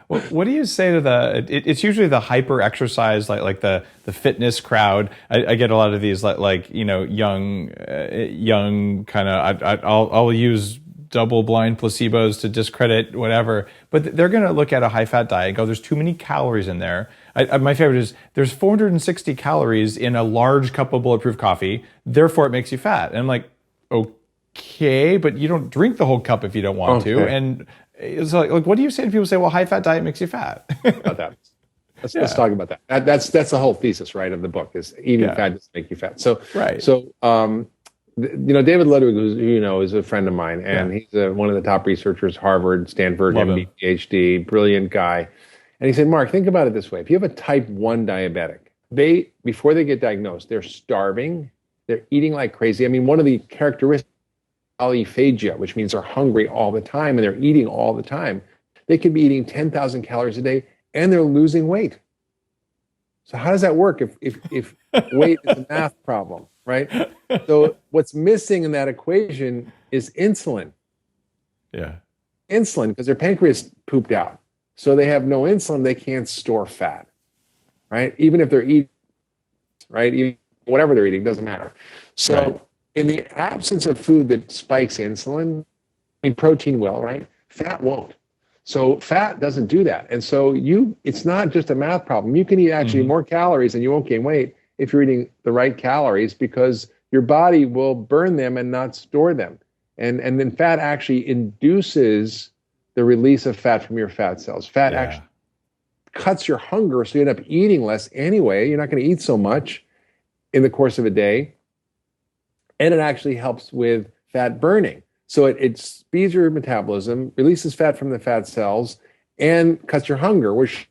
Well, what do you say to it's usually the hyper exercise, like the fitness crowd. I get a lot of these young kind of, I'll use double blind placebos to discredit whatever, but they're going to look at a high fat diet and go, there's too many calories in there. My favorite is there's 460 calories in a large cup of Bulletproof coffee, therefore it makes you fat. And I'm like, okay, but you don't drink the whole cup if you don't want to. And it's like, what do you say to people who say, well, high fat diet makes you fat? About that. Let's talk about that. That's the whole thesis, right, of the book is eating fat doesn't make you fat. So, David Ludwig, who is a friend of mine, and he's one of the top researchers, Harvard, Stanford, MD, PhD, brilliant guy. And he said, Mark, think about it this way. If you have a type 1 diabetic, before they get diagnosed, they're starving, they're eating like crazy. I mean, one of the characteristics polyphagia, which means they're hungry all the time and they're eating all the time. They could be eating 10,000 calories a day and they're losing weight. So how does that work if weight is a math problem, right? So what's missing in that equation is insulin. Yeah. Insulin, because their pancreas pooped out. So they have no insulin, they can't store fat, right? Even if they're eating, right? Even whatever they're eating, doesn't matter. So in the absence of food that spikes insulin, protein will, right? Fat won't. So fat doesn't do that. And so it's not just a math problem. You can eat actually more calories and you won't gain weight if you're eating the right calories because your body will burn them and not store them. And then fat actually induces the release of fat from your fat cells. Fat actually cuts your hunger, so you end up eating less anyway. You're not going to eat so much in the course of a day. And it actually helps with fat burning. So it speeds your metabolism, releases fat from the fat cells, and cuts your hunger, which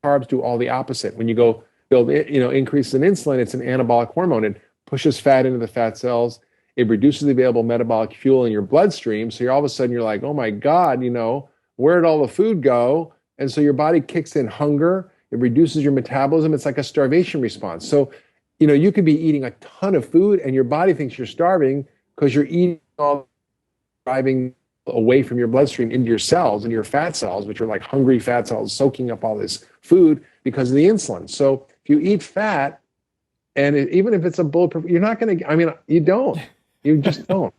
carbs do all the opposite. When you go build, increase in insulin, it's an anabolic hormone. It pushes fat into the fat cells. It reduces the available metabolic fuel in your bloodstream. So all of a sudden you're like, oh my God, where'd all the food go? And so your body kicks in hunger. It reduces your metabolism. It's like a starvation response. So, you could be eating a ton of food and your body thinks you're starving because you're eating all driving away from your bloodstream into your cells and your fat cells, which are like hungry fat cells soaking up all this food because of the insulin. So if you eat fat, and even if it's a bulletproof, you're not going to, you don't. You just don't.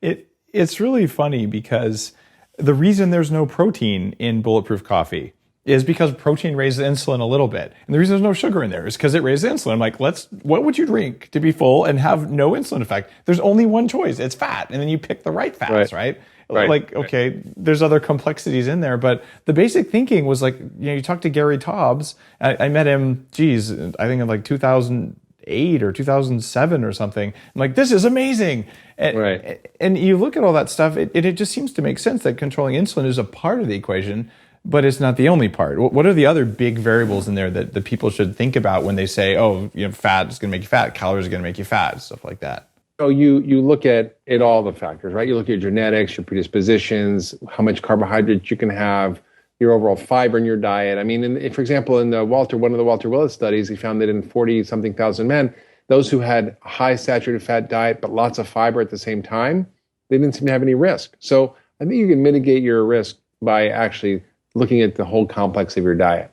It's really funny because the reason there's no protein in Bulletproof coffee is because protein raises insulin a little bit. And the reason there's no sugar in there is because it raises insulin. I'm like, what would you drink to be full and have no insulin effect? There's only one choice. It's fat. And then you pick the right fats, right? There's other complexities in there. But the basic thinking was like, you talk to Gary Taubes. I met him, I think in like 2008 2008 or 2007 or something. I'm like, this is amazing. And you look at all that stuff, it just seems to make sense that controlling insulin is a part of the equation, but it's not the only part. What are the other big variables in there that the people should think about when they say, oh, fat is going to make you fat, calories are going to make you fat, stuff like that? So you look at all the factors, right? You look at your genetics, your predispositions, how much carbohydrates you can have, your overall fiber in your diet. I mean, for example, in one of the Walter Willett studies, he found that in 40-something thousand men, those who had a high saturated fat diet but lots of fiber at the same time, they didn't seem to have any risk. So I think you can mitigate your risk by actually looking at the whole complex of your diet.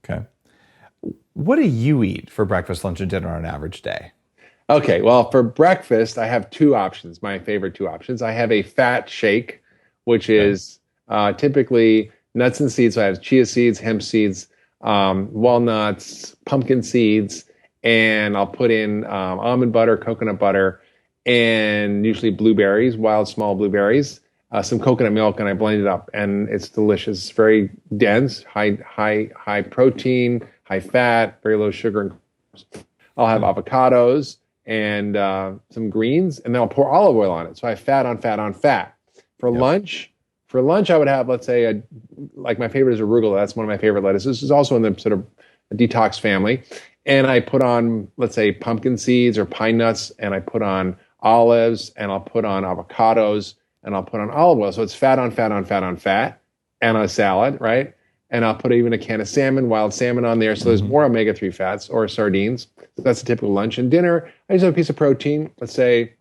Okay. What do you eat for breakfast, lunch, and dinner on an average day? Okay, well, for breakfast, I have two options, my favorite two options. I have a fat shake, which is typically nuts and seeds. So I have chia seeds, hemp seeds, walnuts, pumpkin seeds, and I'll put in almond butter, coconut butter, and usually blueberries, wild small blueberries, some coconut milk, and I blend it up, and it's delicious. It's very dense, high protein, high fat, very low sugar. I'll have avocados and some greens, and then I'll pour olive oil on it. So I have fat on fat on fat. For lunch, I would have, let's say, like my favorite is arugula. That's one of my favorite lettuces. This is also in the sort of detox family. And I put on, let's say, pumpkin seeds or pine nuts, and I put on olives, and I'll put on avocados, and I'll put on olive oil. So it's fat on fat on fat on fat, and a salad, right? And I'll put even a can of salmon, wild salmon on there. So there's more omega-3 fats or sardines. So that's a typical lunch. And dinner, I just have a piece of protein. Let's say,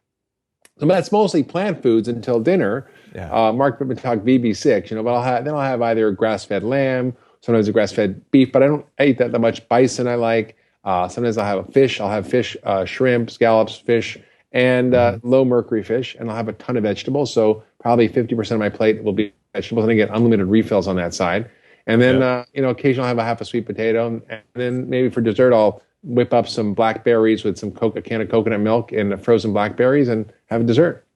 that's mostly plant foods until dinner. Yeah. Mark would talk VB6, but I'll have either grass-fed lamb, sometimes a grass-fed beef, but I eat that much. Bison I like. Sometimes I'll have a fish. I'll have fish, shrimp, scallops, fish, and low mercury fish. And I'll have a ton of vegetables. So probably 50% of my plate will be vegetables. And I get unlimited refills on that side. And then, occasionally I'll have a half a sweet potato. And then maybe for dessert, I'll whip up some blackberries with some a can of coconut milk and frozen blackberries and have a dessert.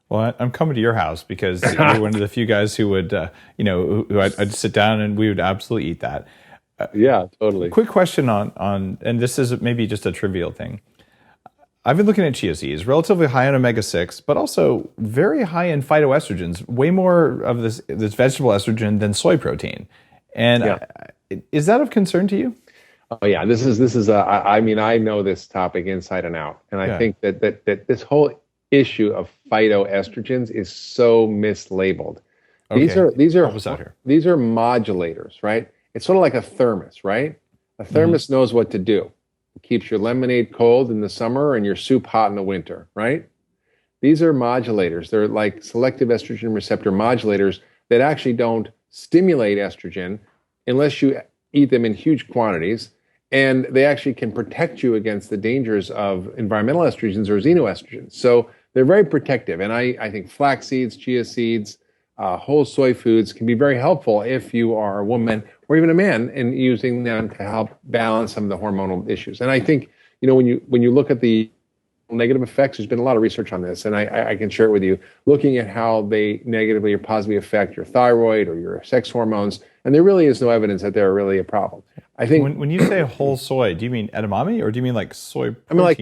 Well, I'm coming to your house because you're one of the few guys who would, who I'd sit down and we would absolutely eat that. Yeah, totally. Quick question on, and this is maybe just a trivial thing. I've been looking at chia seeds, relatively high in omega-6, but also very high in phytoestrogens, way more of this vegetable estrogen than soy protein. And is that of concern to you? Oh yeah, this is I know this topic inside and out, and I think that this whole issue of phytoestrogens is so mislabeled. Okay. These are Help us out here. These are modulators, right? It's sort of like a thermos, right? A thermos knows what to do. It keeps your lemonade cold in the summer and your soup hot in the winter, right? These are modulators. They're like selective estrogen receptor modulators that actually don't stimulate estrogen unless you eat them in huge quantities. And they actually can protect you against the dangers of environmental estrogens or xenoestrogens. So they're very protective. And I think flax seeds, chia seeds, whole soy foods can be very helpful if you are a woman or even a man in using them to help balance some of the hormonal issues. And I think, when you look at the negative effects, there's been a lot of research on this, and I can share it with you, looking at how they negatively or positively affect your thyroid or your sex hormones, and there really is no evidence that they're really a problem. I think when you say whole soy, do you mean edamame or do you mean like soy protein? I mean like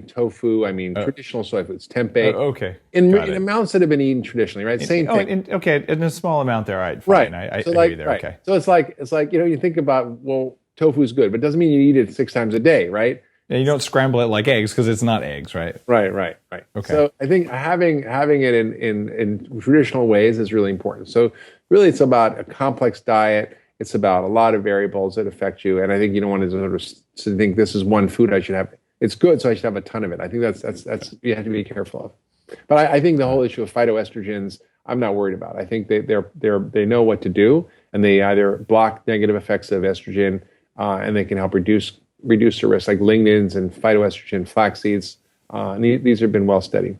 tofu, I mean traditional soy foods, tempeh. Okay. In amounts that have been eaten traditionally, right? Same thing. In a small amount there, all right, fine. Right. I agree there, okay. So it's like you think about, well, tofu's good, but it doesn't mean you eat it 6 times a day, right? Yeah, you don't scramble it like eggs because it's not eggs, right? Right. Okay. So I think having it in traditional ways is really important. So really it's about a complex diet. It's about a lot of variables that affect you. And I think you don't want to sort of think this is one food I should have. It's good, so I should have a ton of it. I think that's you have to be careful of. But I think the whole issue of phytoestrogens, I'm not worried about. I think they know what to do, and they either block negative effects of estrogen, and they can help reduce the risk, like lignans and phytoestrogen, flax seeds. And these have been well studied.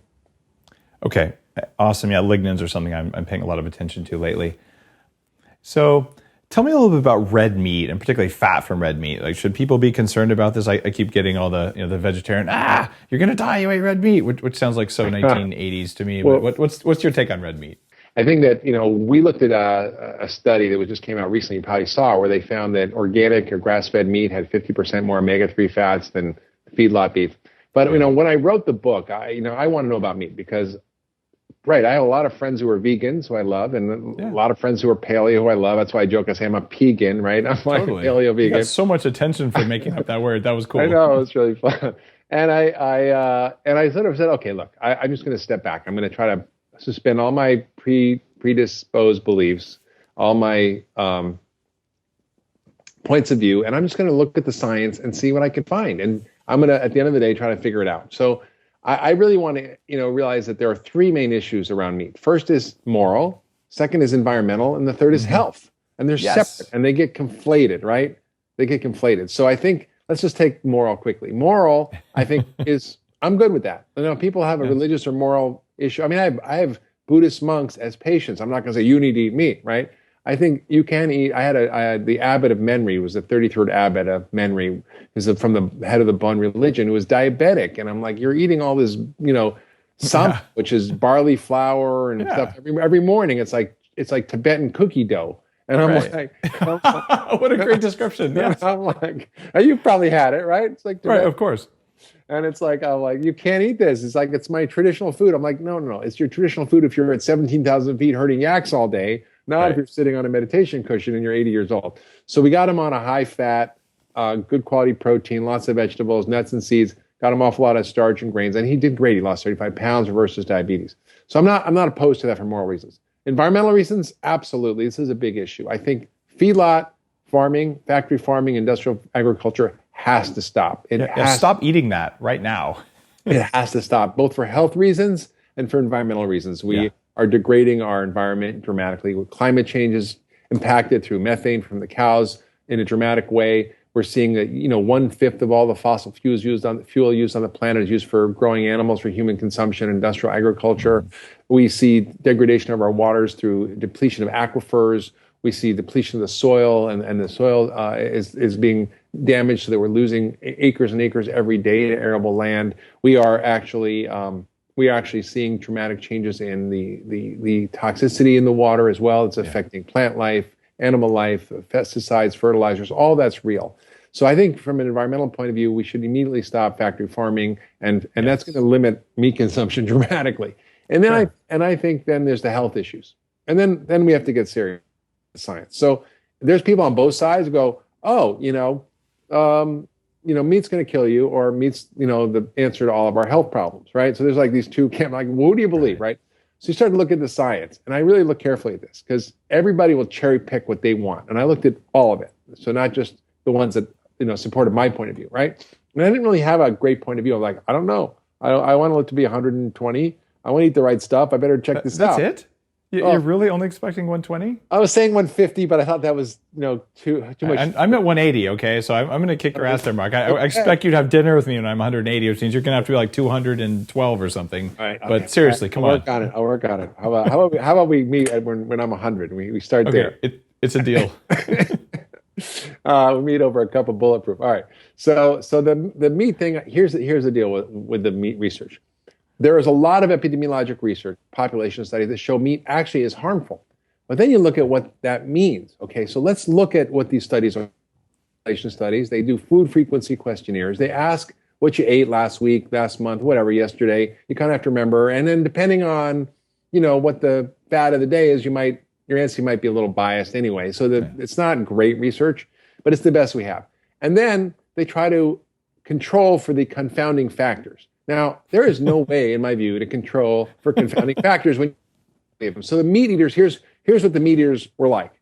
Okay, awesome. Yeah, lignans are something I'm paying a lot of attention to lately. So tell me a little bit about red meat, and particularly fat from red meat. Like, should people be concerned about this? I keep getting all the the vegetarian, you're going to die, you ate red meat, which sounds like so 1980s to me. Well, what's your take on red meat? I think that, we looked at a study that just came out recently, you probably saw, where they found that organic or grass-fed meat had 50% more omega-3 fats than feedlot beef. But, when I wrote the book, I want to know about meat because, right, I have a lot of friends who are vegans who I love, and a lot of friends who are paleo who I love. That's why I joke, I say I'm a pegan, right? I'm like totally. Paleo vegan. You got so much attention for making up that word. That was cool. I know, it was really fun. And I sort of said, okay, look, I'm just going to step back. I'm going to try to suspend all my predisposed beliefs, all my points of view, and I'm just going to look at the science and see what I can find. And I'm going to, at the end of the day, try to figure it out. So I really want to, realize that there are three main issues around meat. First is moral, second is environmental, and the third is health. And they're separate, and they get conflated, right? They get conflated. So I think, let's just take moral quickly. Moral, I think, is, I'm good with that. People have a religious or moral issue. I mean, I have Buddhist monks as patients. I'm not going to say you need to eat meat, right? I think you can eat. I had the abbot of Menri, was the 33rd abbot of Menri, is from the head of the Bon religion, who was diabetic. And I'm like, you're eating all this, samp, which is barley flour and stuff every morning. It's like Tibetan cookie dough. And I'm like, what a great description. Yes. I'm like, you probably had it, right? It's like Tibetan. Right, of course. And it's like, I'm like, you can't eat this. It's like, it's my traditional food. I'm like, no. It's your traditional food if you're at 17,000 feet herding yaks all day, not if you're sitting on a meditation cushion and you're 80 years old. So we got him on a high fat, good quality protein, lots of vegetables, nuts and seeds, got him off a lot of starch and grains. And he did great. He lost 35 pounds versus diabetes. So I'm not opposed to that for moral reasons. Environmental reasons, absolutely. This is a big issue. I think feedlot farming, factory farming, industrial agriculture has to stop. Stop eating that right now. It has to stop, both for health reasons and for environmental reasons. We are degrading our environment dramatically. Climate change is impacted through methane from the cows in a dramatic way. We're seeing that 1/5 of all the fossil fuel used on the planet is used for growing animals for human consumption, industrial agriculture. We see degradation of our waters through depletion of aquifers. We see depletion of the soil, and the soil is being damaged, so that we're losing acres and acres every day to arable land. We are actually seeing traumatic changes in the toxicity in the water as well. It's affecting plant life, animal life, pesticides, fertilizers, all that's real. So I think from an environmental point of view, we should immediately stop factory farming, and that's going to limit meat consumption dramatically. And then I think then there's the health issues. And then we have to get serious with science. So there's people on both sides who go, meat's going to kill you, or meat's, the answer to all of our health problems, right? So there's like these two camps, like, who do you believe, right? So you start to look at the science, and I really look carefully at this, because everybody will cherry pick what they want. And I looked at all of it. So not just the ones that, supported my point of view, right? And I didn't really have a great point of view. I'm like, I don't know. I want it to be 120. I want to eat the right stuff. I better check this out. That's it? You're really only expecting 120? I was saying 150, but I thought that was, too much. I'm at 180, okay? So I'm going to kick your ass there, Mark. I expect you to have dinner with me when I'm 180, which means you're going to have to be like 212 or something. All right, okay. But seriously, come on. I'll work on it. How about we meet when I'm 100? We start there. It's a deal. We meet over a cup of Bulletproof. All right. So the meat thing, here's the deal with the meat research. There is a lot of epidemiologic research, population studies that show meat actually is harmful. But then you look at what that means. Okay, so let's look at what these studies are. Population studies, they do food frequency questionnaires. They ask what you ate last week, last month, whatever, yesterday. You kind of have to remember. And then depending on, what the fad of the day is, your answer might be a little biased anyway. So it's not great research, but it's the best we have. And then they try to control for the confounding factors. Now, there is no way, in my view, to control for confounding factors when you leave them. So the meat eaters, here's what the meat eaters were like.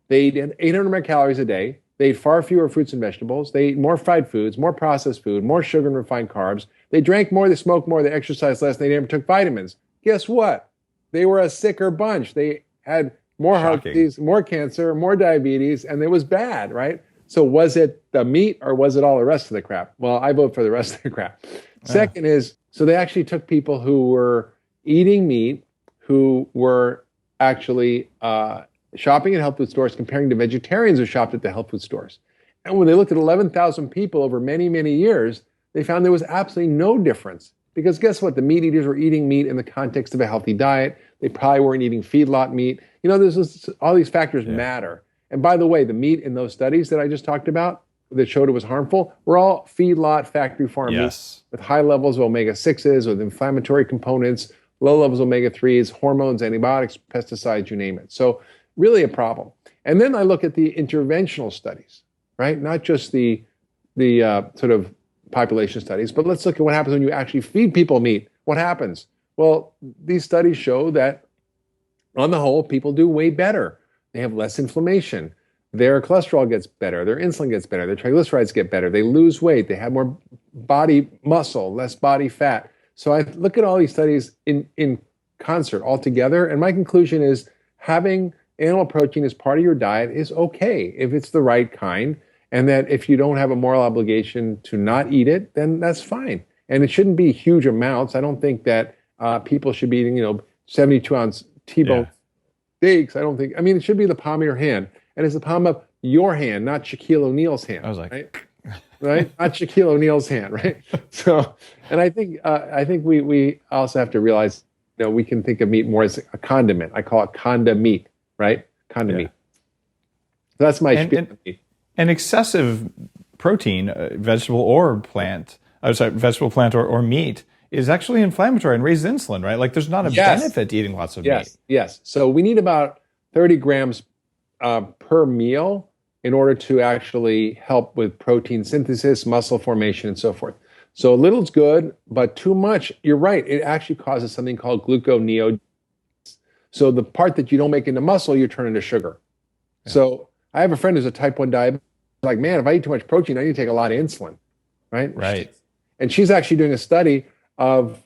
They ate 800 calories a day. They ate far fewer fruits and vegetables. They ate more fried foods, more processed food, more sugar and refined carbs. They drank more, they smoked more, they exercised less, they never took vitamins. Guess what? They were a sicker bunch. They had more heart disease, more cancer, more diabetes, and it was bad, right? So was it the meat or was it all the rest of the crap? Well, I vote for the rest of the crap. Second is, so they actually took people who were eating meat, who were actually shopping at health food stores, comparing to vegetarians who shopped at the health food stores. And when they looked at 11,000 people over many, many years, they found there was absolutely no difference. Because guess what? The meat eaters were eating meat in the context of a healthy diet. They probably weren't eating feedlot meat. All these factors matter. And by the way, the meat in those studies that I just talked about that showed it was harmful were all feedlot factory farm meat with high levels of omega-6s, with inflammatory components, low levels of omega-3s, hormones, antibiotics, pesticides, you name it. So really a problem. And then I look at the interventional studies, right? Not just the sort of population studies, but let's look at what happens when you actually feed people meat. What happens? Well, these studies show that on the whole, people do way better. They have less inflammation. Their cholesterol gets better. Their insulin gets better. Their triglycerides get better. They lose weight. They have more body muscle, less body fat. So I look at all these studies in concert all together. And my conclusion is having animal protein as part of your diet is okay if it's the right kind. And that if you don't have a moral obligation to not eat it, then that's fine. And it shouldn't be huge amounts. I don't think that people should be eating, 72-ounce T-bone steaks. It should be the palm of your hand. And it's the palm of your hand, not Shaquille O'Neal's hand. I was like, right? Not Shaquille O'Neal's hand, right? So, and I think we also have to realize, we can think of meat more as a condiment. I call it conda meat, right? Conda meat. So that's my meat. And excessive protein, vegetable, plant, or meat, is actually inflammatory and raises insulin, right? Like there's not a benefit to eating lots of meat. Yes. So we need about 30 grams per meal in order to actually help with protein synthesis, muscle formation, and so forth. So a little's good, but too much, you're right, it actually causes something called gluconeogenesis. So the part that you don't make into muscle, you turn into sugar. Yeah. So I have a friend who's a type 1 diabetic. Like, man, if I eat too much protein, I need to take a lot of insulin, right? Right. And she's actually doing a study of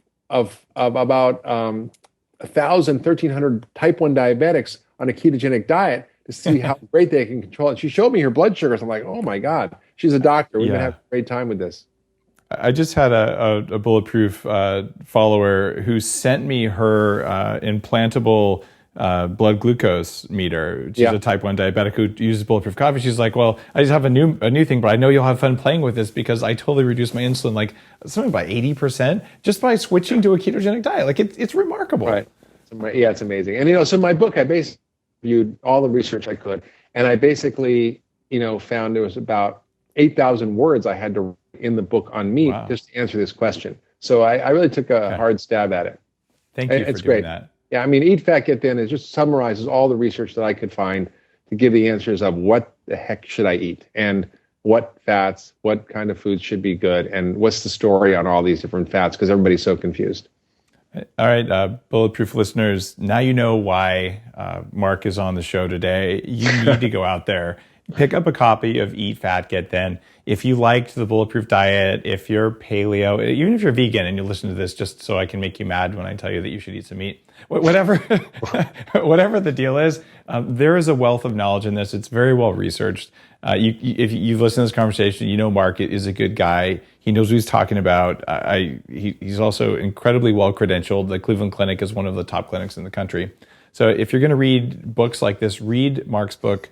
about 1,300 type 1 diabetics on a ketogenic diet to see how great they can control it. She showed me her blood sugars. I'm like, oh my God. She's a doctor. We've been having a great time with this. I just had a Bulletproof follower who sent me her implantable blood glucose meter. She's a type 1 diabetic who uses Bulletproof coffee. She's like, well, I just have a new thing, but I know you'll have fun playing with this because I totally reduced my insulin like something by 80% just by switching to a ketogenic diet. Like it's remarkable. Right. Yeah, it's amazing. And so in my book, I basically reviewed all the research I could, and I basically found there was about 8,000 words I had to write in the book on meat just to answer this question. So I really took a hard stab at it. Thank you for doing that. Yeah, Eat Fat Get Thin, it just summarizes all the research that I could find to give the answers of what the heck should I eat and what fats, what kind of foods should be good, and what's the story on all these different fats, because everybody's so confused. All right, Bulletproof listeners, now you know why Mark is on the show today. You need to go out there, pick up a copy of Eat Fat Get Thin. If you liked the Bulletproof Diet, if you're paleo, even if you're vegan and you listen to this just so I can make you mad when I tell you that you should eat some meat, whatever the deal is, there is a wealth of knowledge in this. It's very well researched. If you've listened to this conversation, Mark is a good guy. He knows what he's talking about. He's also incredibly well credentialed. The Cleveland Clinic is one of the top clinics in the country. So if you're going to read books like this, read Mark's book.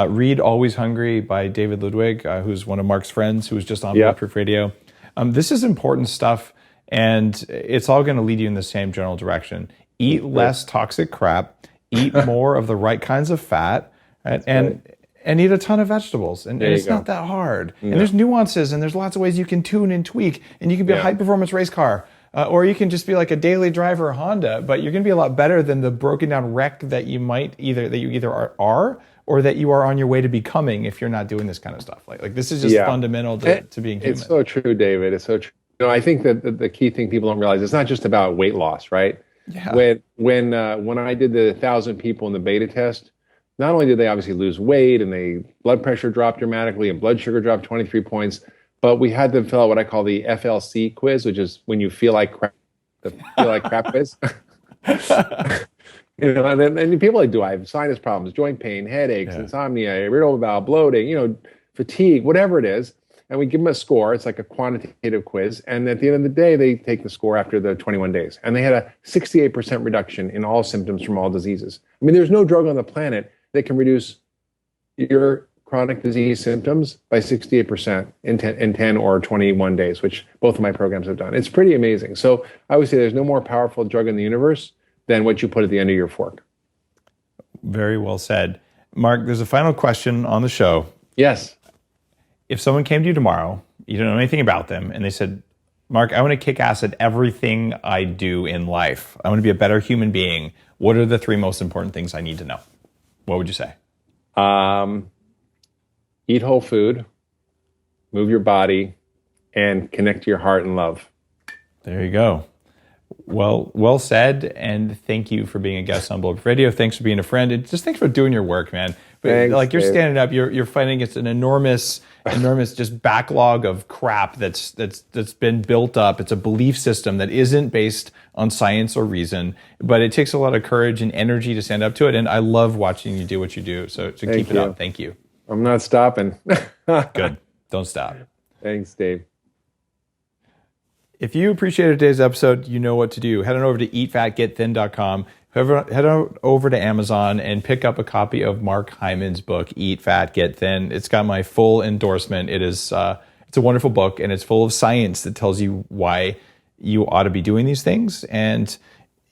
Read Always Hungry by David Ludwig, who's one of Mark's friends, who was just on Bulletproof Radio. This is important stuff, and it's all going to lead you in the same general direction. Eat less toxic crap, eat more of the right kinds of fat, and eat a ton of vegetables. And it's not that hard. No. And there's nuances, and there's lots of ways you can tune and tweak, and you can be a high-performance race car. Or you can just be like a daily driver Honda, but you're going to be a lot better than the broken down wreck that you either are or that you are on your way to becoming if you're not doing this kind of stuff. Like this is just fundamental to being human. It's so true, David. It's so true. I think that the key thing people don't realize, it's not just about weight loss, right? Yeah. When I did the 1,000 people in the beta test, not only did they obviously lose weight and they blood pressure dropped dramatically and blood sugar dropped 23 points, but we had them fill out what I call the FLC quiz, which is when you feel like crap, the feel like crap quiz. And people are like, do I have sinus problems, joint pain, headaches, insomnia, irritable bowel, bloating, fatigue, whatever it is. And we give them a score. It's like a quantitative quiz. And at the end of the day, they take the score after the 21 days. And they had a 68% reduction in all symptoms from all diseases. There's no drug on the planet that can reduce your chronic disease symptoms by 68% in 10 or 21 days, which both of my programs have done. It's pretty amazing. So I would say there's no more powerful drug in the universe than what you put at the end of your fork. Very well said. Mark, there's a final question on the show. Yes. If someone came to you tomorrow, you don't know anything about them, and they said, Mark, I want to kick ass at everything I do in life. I want to be a better human being. What are the 3 most important things I need to know? What would you say? Eat whole food, move your body, and connect to your heart and love. There you go. Well said, and thank you for being a guest on Bulletproof Radio. Thanks for being a friend, and just thanks for doing your work, man. But Thanks, like you're Dave. standing up, you're fighting against an enormous just backlog of crap that's been built up. It's a belief system that isn't based on science or reason, but it takes a lot of courage and energy to stand up to it. And I love watching you do what you do. So keep it up. Thank you. I'm not stopping. Good. Don't stop. Thanks, Dave. If you appreciated today's episode, you know what to do. Head on over to eatfatgetthin.com. Head on over to Amazon and pick up a copy of Mark Hyman's book, Eat Fat, Get Thin. It's got my full endorsement. It's a wonderful book, and it's full of science that tells you why you ought to be doing these things. And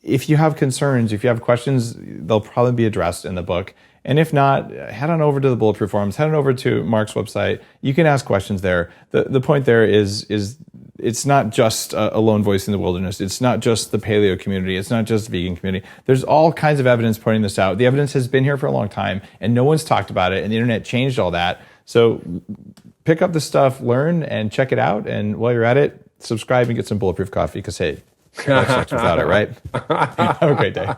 if you have concerns, if you have questions, they'll probably be addressed in the book. And if not, head on over to the Bulletproof forums, head on over to Mark's website. You can ask questions there. The point there is it's not just a lone voice in the wilderness. It's not just the paleo community. It's not just the vegan community. There's all kinds of evidence pointing this out. The evidence has been here for a long time, and no one's talked about it, and the internet changed all that. So pick up the stuff, learn, and check it out. And while you're at it, subscribe and get some Bulletproof coffee, because, hey, life sucks without it, right? Have a great day.